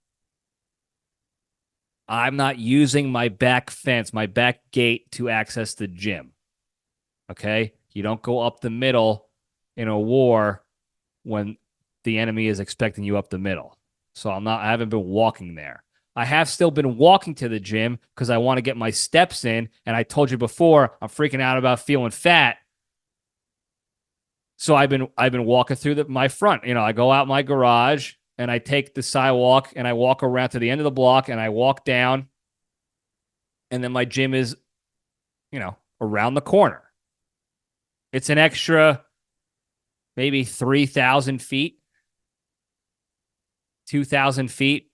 S1: I'm not using my back fence, my back gate to access the gym. Okay? You don't go up the middle in a war when the enemy is expecting you up the middle. So I haven't been walking there. I have still been walking to the gym because I want to get my steps in. And I told you before, I'm freaking out about feeling fat. So I've been walking through my front. I go out my garage and I take the sidewalk and I walk around to the end of the block and I walk down. And then my gym is, around the corner. It's an extra maybe 3,000 feet, 2,000 feet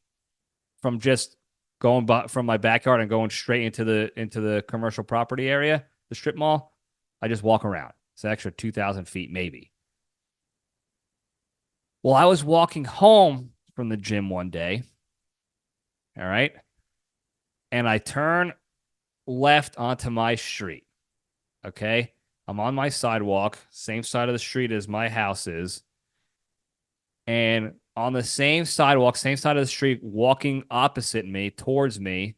S1: from just going from my backyard and going straight into the commercial property area, the strip mall. I just walk around. It's an extra 2,000 feet maybe. Well, I was walking home from the gym one day. All right. And I turn left onto my street. Okay. I'm on my sidewalk, same side of the street as my house is. And on the same sidewalk, same side of the street, walking opposite me, towards me,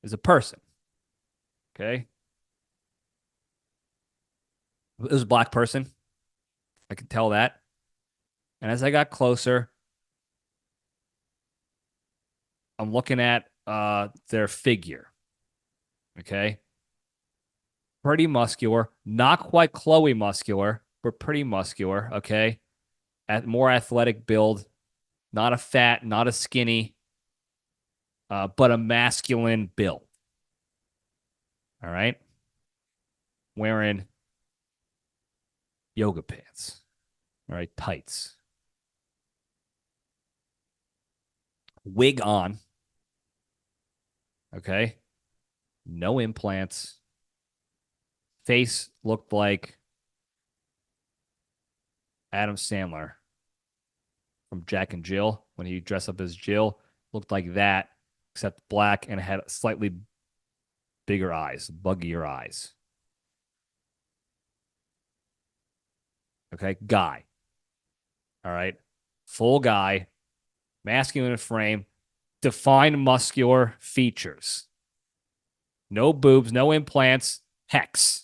S1: is a person. Okay. It was a black person. I could tell that. And as I got closer, I'm looking at their figure. Okay. Pretty muscular. Not quite Chloe muscular, but pretty muscular. Okay. More athletic build. Not a fat, not a skinny, but a masculine build. All right. Wearing yoga pants. All right. Tights. Wig on. Okay. No implants. Face looked like Adam Sandler from Jack and Jill when he dressed up as Jill. Looked like that, except black, and had slightly bigger eyes, buggier eyes. Okay, guy. All right. Full guy, masculine frame, defined muscular features. No boobs, no implants, hex.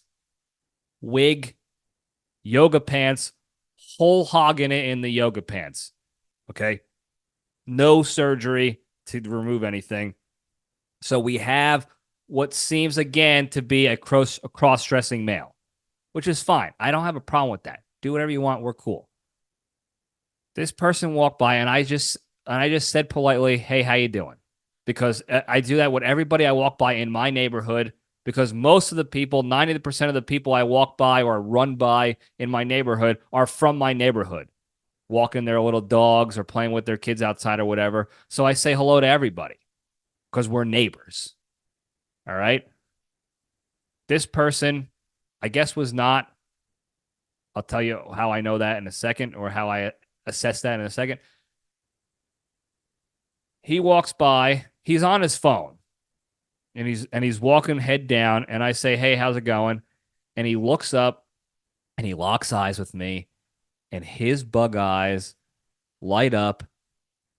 S1: Wig, yoga pants, whole hogging it in the yoga pants. Okay. No surgery to remove anything. So we have what seems again to be a cross-dressing male, which is fine. I don't have a problem with that. Do whatever you want. We're cool. This person walked by and I just said politely, "Hey, how you doing?" Because I do that with everybody I walk by in my neighborhood, because most of the people, 90% of the people I walk by or run by in my neighborhood are from my neighborhood, walking their little dogs or playing with their kids outside or whatever. So I say hello to everybody because we're neighbors. All right. This person, I guess, was not. I'll tell you how I know that in a second, or how I assess that in a second. He walks by, he's on his phone, and he's walking head down, and I say, "Hey, how's it going?" And he looks up and he locks eyes with me, and his bug eyes light up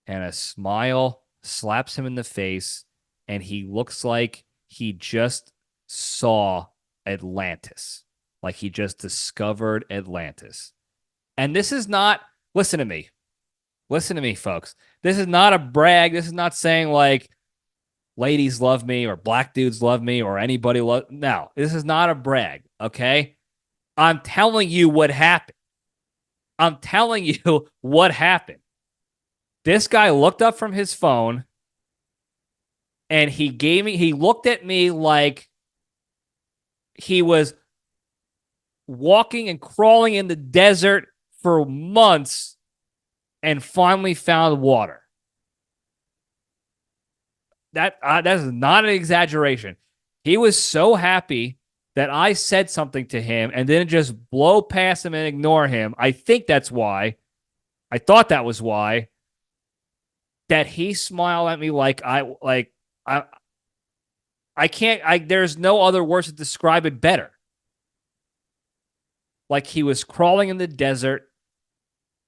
S1: and a smile slaps him in the face, and he looks like he just saw Atlantis. Like he just discovered Atlantis. And this is not, listen to me. Listen to me, folks. This is not a brag. This is not saying like ladies love me or black dudes love me or anybody love. No, this is not a brag, okay? I'm telling you what happened. I'm telling you what happened. This guy looked up from his phone and he looked at me like he was walking and crawling in the desert for months and finally found water. That is not an exaggeration. He was so happy that I said something to him and didn't just blow past him and ignore him. I think that's why. I thought that was why. That he smiled at me like I can't. There's no other words to describe it better. Like he was crawling in the desert,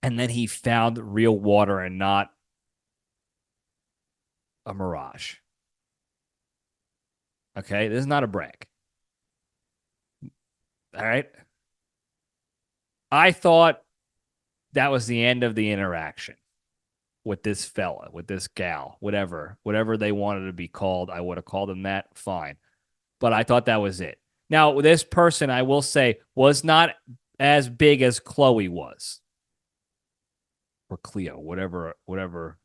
S1: and then he found real water and not a mirage. Okay, this is not a brag. All right. I thought that was the end of the interaction with this fella, with this gal, whatever they wanted to be called. I would have called them that, fine. But I thought that was it. Now, this person, I will say, was not as big as Chloe was. Or Cleo, whatever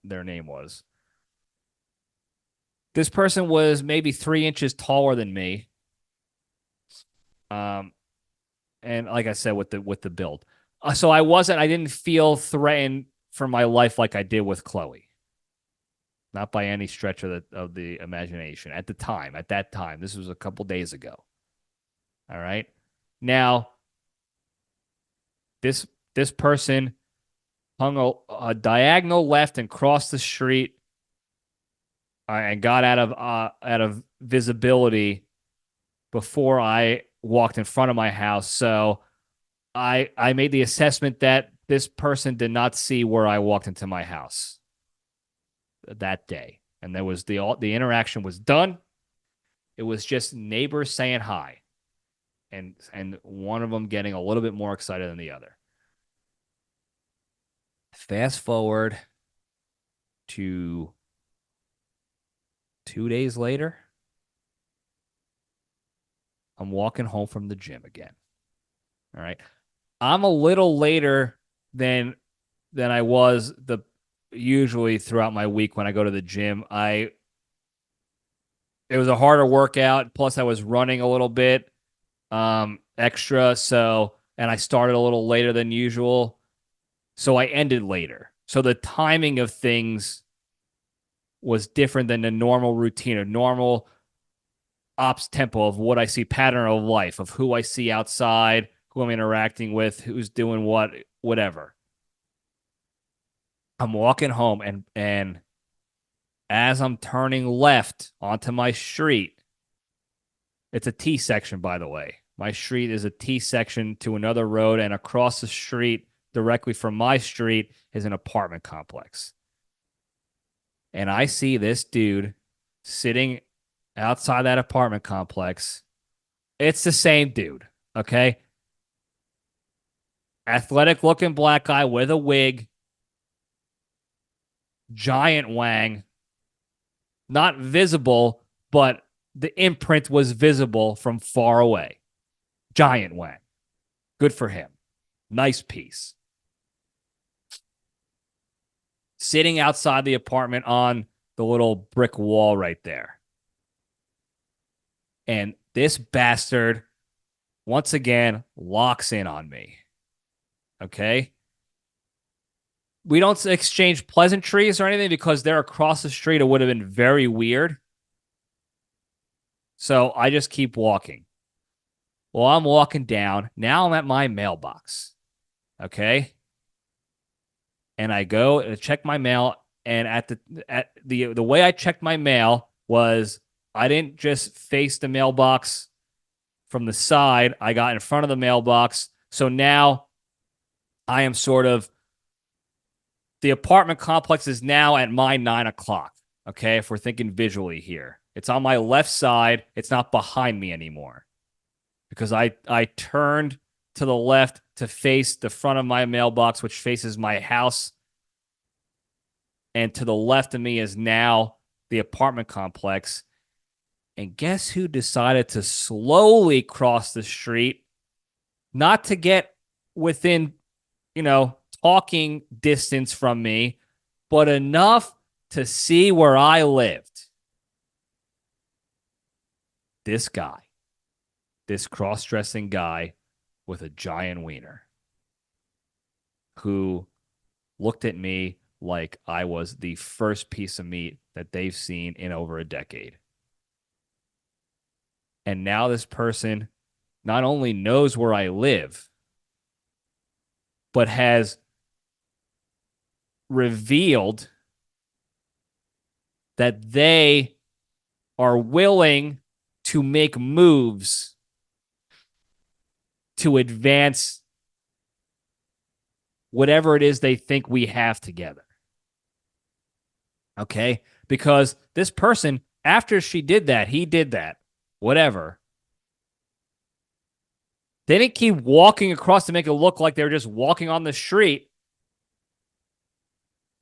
S1: their name was. This person was maybe 3 inches taller than me. And like I said, with the build. So I didn't feel threatened for my life like I did with Chloe. Not by any stretch of the imagination at that time. This was a couple days ago. All right. Now, this person hung a diagonal left and crossed the street and got out of visibility before I walked in front of my house. So I made the assessment that this person did not see where I walked into my house that day. And there was the interaction was done. It was just neighbors saying hi. And one of them getting a little bit more excited than the other. Fast forward to 2 days later, I'm walking home from the gym again. All right. I'm a little later than I was usually throughout my week when I go to the gym. It was a harder workout. Plus, I was running a little bit extra. So, and I started a little later than usual. So I ended later. So the timing of things was different than the normal routine, a normal ops tempo of what I see, pattern of life, of who I see outside, who I'm interacting with, who's doing what, whatever. I'm walking home and as I'm turning left onto my street, it's a T section, by the way. My street is a T section to another road, and across the street, directly from my street, is an apartment complex. And I see this dude sitting outside that apartment complex. It's the same dude, okay? Athletic looking black guy with a wig, giant wang, not visible, but the imprint was visible from far away. Giant wang. Good for him. Nice piece. Sitting outside the apartment on the little brick wall right there. And this bastard, once again, locks in on me. Okay? We don't exchange pleasantries or anything because they're across the street. It would have been very weird. So I just keep walking. Well, I'm walking down. Now I'm at my mailbox. Okay? And I go and check my mail. And at the way I checked my mail was I didn't just face the mailbox from the side. I got in front of the mailbox. So now I am sort of, the apartment complex is now at my 9 o'clock. Okay. If we're thinking visually here, it's on my left side. It's not behind me anymore because I turned to the left to face the front of my mailbox, which faces my house. And to the left of me is now the apartment complex. And guess who decided to slowly cross the street, not to get within, talking distance from me, but enough to see where I lived? This guy, this cross-dressing guy with a giant wiener who looked at me like I was the first piece of meat that they've seen in over a decade. And now this person not only knows where I live, but has revealed that they are willing to make moves to advance whatever it is they think we have together. Okay? Because this person, after she did that, he did that, whatever. They didn't keep walking across to make it look like they were just walking on the street.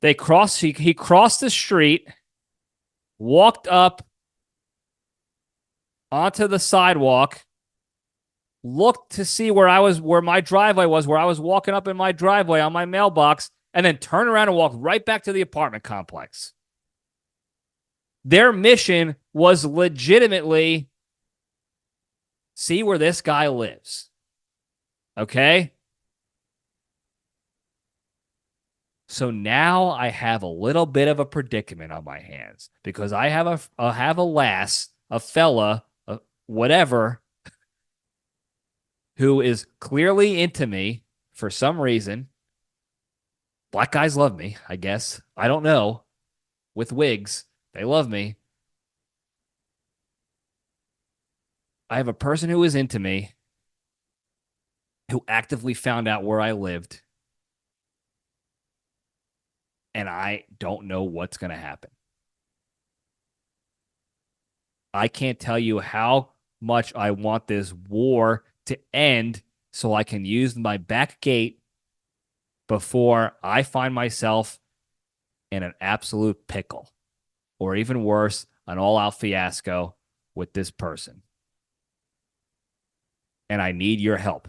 S1: He crossed the street, walked up onto the sidewalk, looked to see where my driveway was, where I was walking up in my driveway on my mailbox, and then turned around and walked right back to the apartment complex. Their mission was legitimately see where this guy lives. Okay? So now I have a little bit of a predicament on my hands because I have a lass, a fella, whatever, who is clearly into me for some reason. Black guys love me, I guess. I don't know. With wigs, they love me. I have a person who is into me, who actively found out where I lived, and I don't know what's going to happen. I can't tell you how much I want this war to end so I can use my back gate before I find myself in an absolute pickle, or even worse, an all-out fiasco with this person. And I need your help.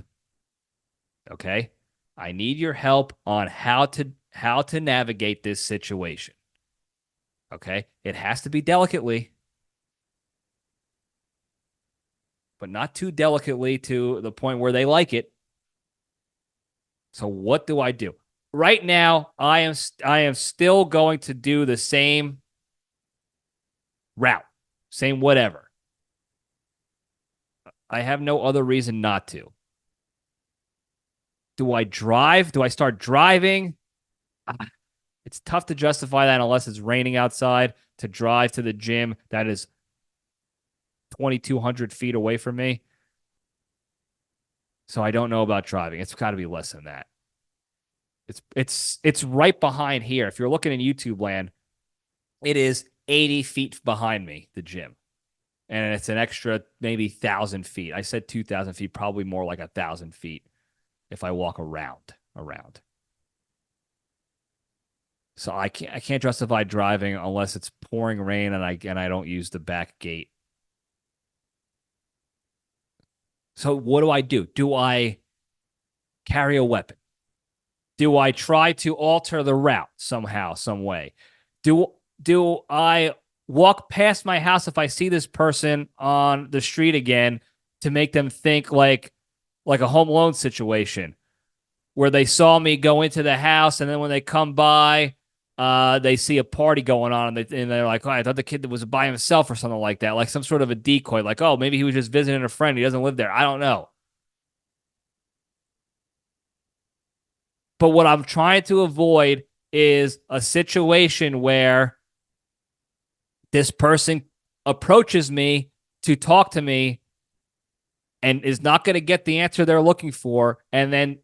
S1: Okay? I need your help on how to navigate this situation. Okay? It has to be delicately, but not too delicately to the point where they like it. So what do I do? Right now, I am still going to do the same route, same whatever. I have no other reason not to. Do I drive? Do I start driving? It's tough to justify that unless it's raining outside to drive to the gym that is 2,200 feet away from me. So I don't know about driving. It's got to be less than that. It's right behind here. If you're looking in YouTube land, it is 80 feet behind me, the gym. And it's an extra maybe 1,000 feet. I said 2,000 feet, probably more like 1,000 feet. if I walk around. So I can't justify driving unless it's pouring rain and I don't use the back gate. So what do? Do I carry a weapon? Do I try to alter the route somehow, some way? Do I walk past my house if I see this person on the street again to make them think like a Home Alone situation where they saw me go into the house and then when they come by, they see a party going on and they're like, oh, I thought the kid was by himself or something like that, like some sort of a decoy, like, oh, maybe he was just visiting a friend. He doesn't live there. I don't know. But what I'm trying to avoid is a situation where this person approaches me to talk to me and is not going to get the answer they're looking for, and then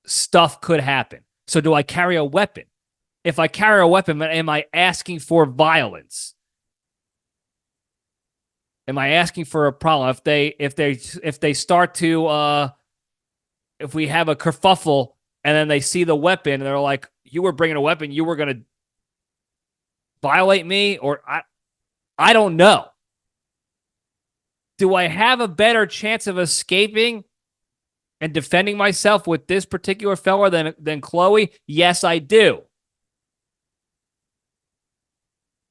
S1: stuff could happen. So do I carry a weapon? If I carry a weapon, am I asking for violence? Am I asking for a problem? If they start to if we have a kerfuffle and then they see the weapon and they're like, you were bringing a weapon, you were going to violate me, or I don't know. Do I have a better chance of escaping and defending myself with this particular fella than Chloe? Yes, I do.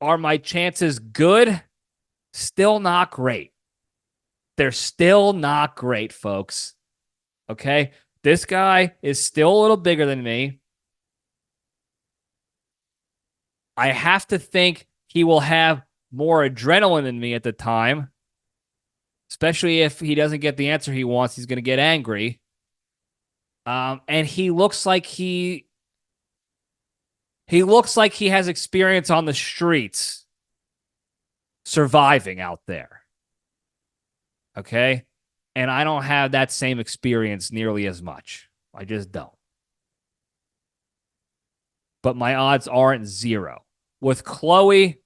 S1: Are my chances good? Still not great. They're still not great, folks. Okay? This guy is still a little bigger than me. I have to think he will have more adrenaline than me at the time, especially if he doesn't get the answer he wants. He's going to get angry. And he looks like he has experience on the streets surviving out there. Okay? And I don't have that same experience nearly as much. I just don't. But my odds aren't 0. With Chloe,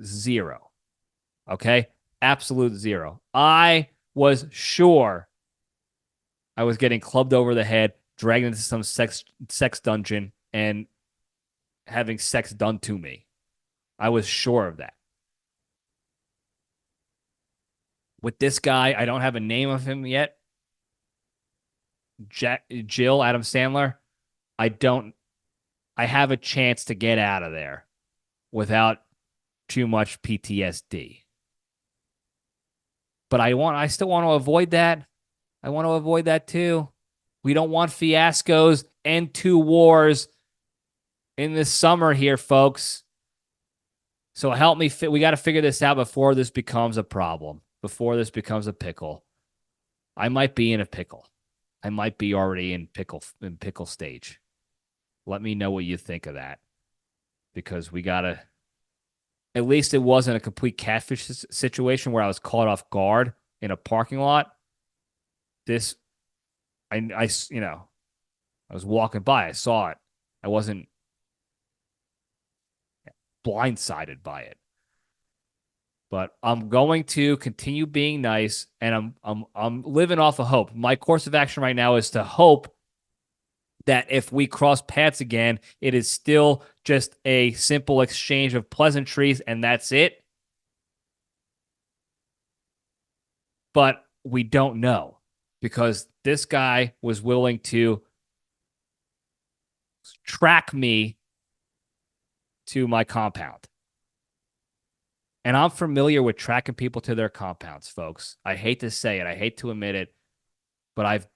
S1: 0. Okay? Absolute 0. I was sure I was getting clubbed over the head, dragged into some sex dungeon, and having sex done to me. I was sure of that. With this guy, I don't have a name of him yet. Jill, Adam Sandler. I have a chance to get out of there without too much PTSD. But I still want to avoid that. I want to avoid that too. We don't want fiascos and 2 wars in this summer here, folks. So help me. We got to figure this out before this becomes a problem. Before this becomes a pickle. I might be in a pickle. I might be already in pickle stage. Let me know what you think of that. Because we got to, at least it wasn't a complete catfish situation where I was caught off guard in a parking lot. This, I was walking by. I saw it. I wasn't blindsided by it. But I'm going to continue being nice, and I'm living off of hope. My course of action right now is to hope that if we cross paths again, it is still just a simple exchange of pleasantries, and that's it. But we don't know, because this guy was willing to track me to my compound. And I'm familiar with tracking people to their compounds, folks. I hate to say it. I hate to admit it. But I've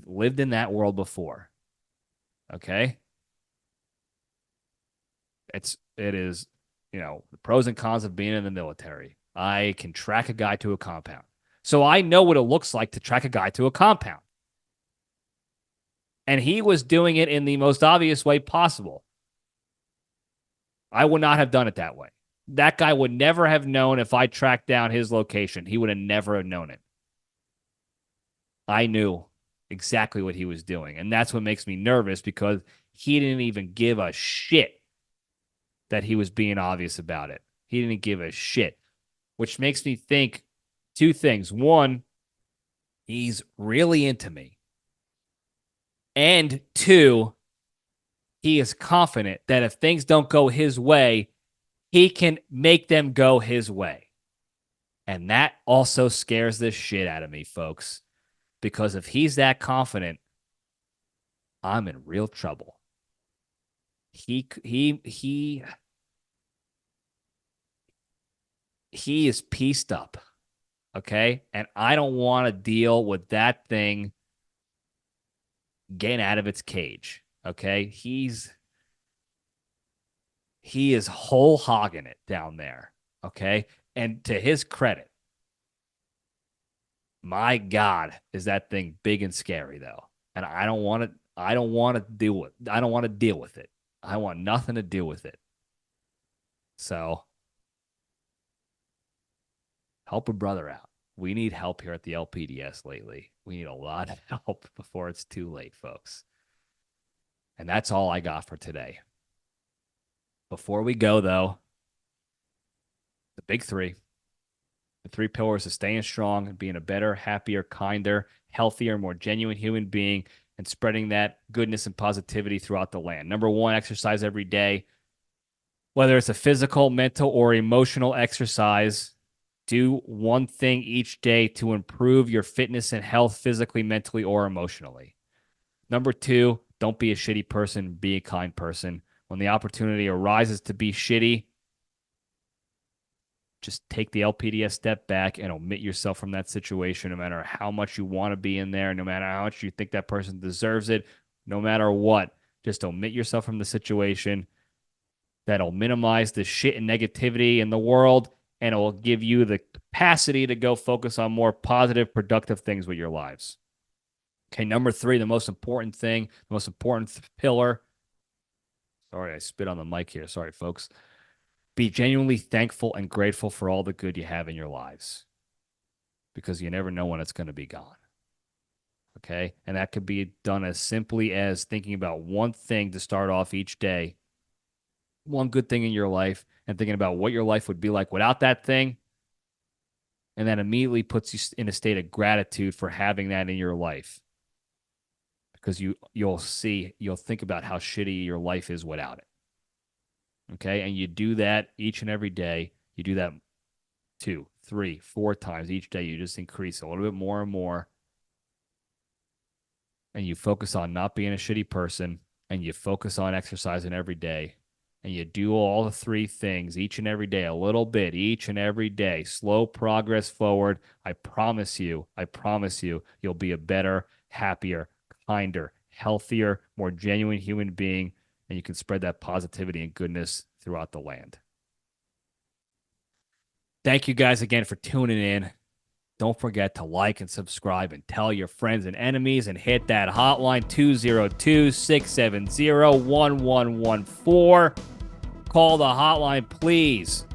S1: lived in that world before. Okay? It is, the pros and cons of being in the military. I can track a guy to a compound. So I know what it looks like to track a guy to a compound. And he was doing it in the most obvious way possible. I would not have done it that way. That guy would never have known if I tracked down his location. He would have never known it. I knew exactly what he was doing. And that's what makes me nervous, because he didn't even give a shit that he was being obvious about it. He didn't give a shit, which makes me think 2 things. 1, he's really into me. And 2, he is confident that if things don't go his way, he can make them go his way. And that also scares the shit out of me, folks. Because if he's that confident, I'm in real trouble. He is pieced up, okay? And I don't want to deal with that thing getting out of its cage, okay? He is whole hogging it down there, okay? And to his credit, my God, is that thing big and scary though. And I don't want to deal with it. I want nothing to do with it. So help a brother out. We need help here at the LPDS lately. We need a lot of help before it's too late, folks. And that's all I got for today. Before we go, though, the big 3. The 3 pillars of staying strong and being a better, happier, kinder, healthier, more genuine human being and spreading that goodness and positivity throughout the land. Number 1, exercise every day. Whether it's a physical, mental, or emotional exercise, do one thing each day to improve your fitness and health physically, mentally, or emotionally. Number 2, don't be a shitty person, be a kind person. When the opportunity arises to be shitty, just take the LPDS step back and omit yourself from that situation, no matter how much you want to be in there, no matter how much you think that person deserves it, no matter what. Just omit yourself from the situation. That'll minimize the shit and negativity in the world, and it will give you the capacity to go focus on more positive, productive things with your lives. Okay, number 3, the most important thing, the most important pillar. Sorry, I spit on the mic here. Sorry, folks. Be genuinely thankful and grateful for all the good you have in your lives, because you never know when it's going to be gone. Okay? And that could be done as simply as thinking about one thing to start off each day, one good thing in your life, and thinking about what your life would be like without that thing. And that immediately puts you in a state of gratitude for having that in your life, because you'll think about how shitty your life is without it. Okay, and you do that each and every day. You do that 2, 3, 4 times each day. You just increase a little bit more and more. And you focus on not being a shitty person, and you focus on exercising every day. And you do all the 3 things each and every day, a little bit each and every day. Slow progress forward. I promise you, you'll be a better, happier, kinder, healthier, more genuine human being. And you can spread that positivity and goodness throughout the land. Thank you guys again for tuning in. Don't forget to like and subscribe and tell your friends and enemies, and hit that hotline 202-670-1114. Call the hotline, please.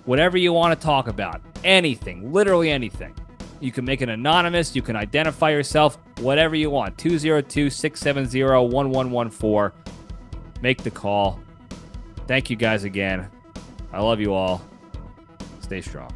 S1: Whatever you want to talk about. Anything. Literally anything. You can make it anonymous. You can identify yourself. Whatever you want. 202-670-1114. Make the call. Thank you guys again. I love you all. Stay strong.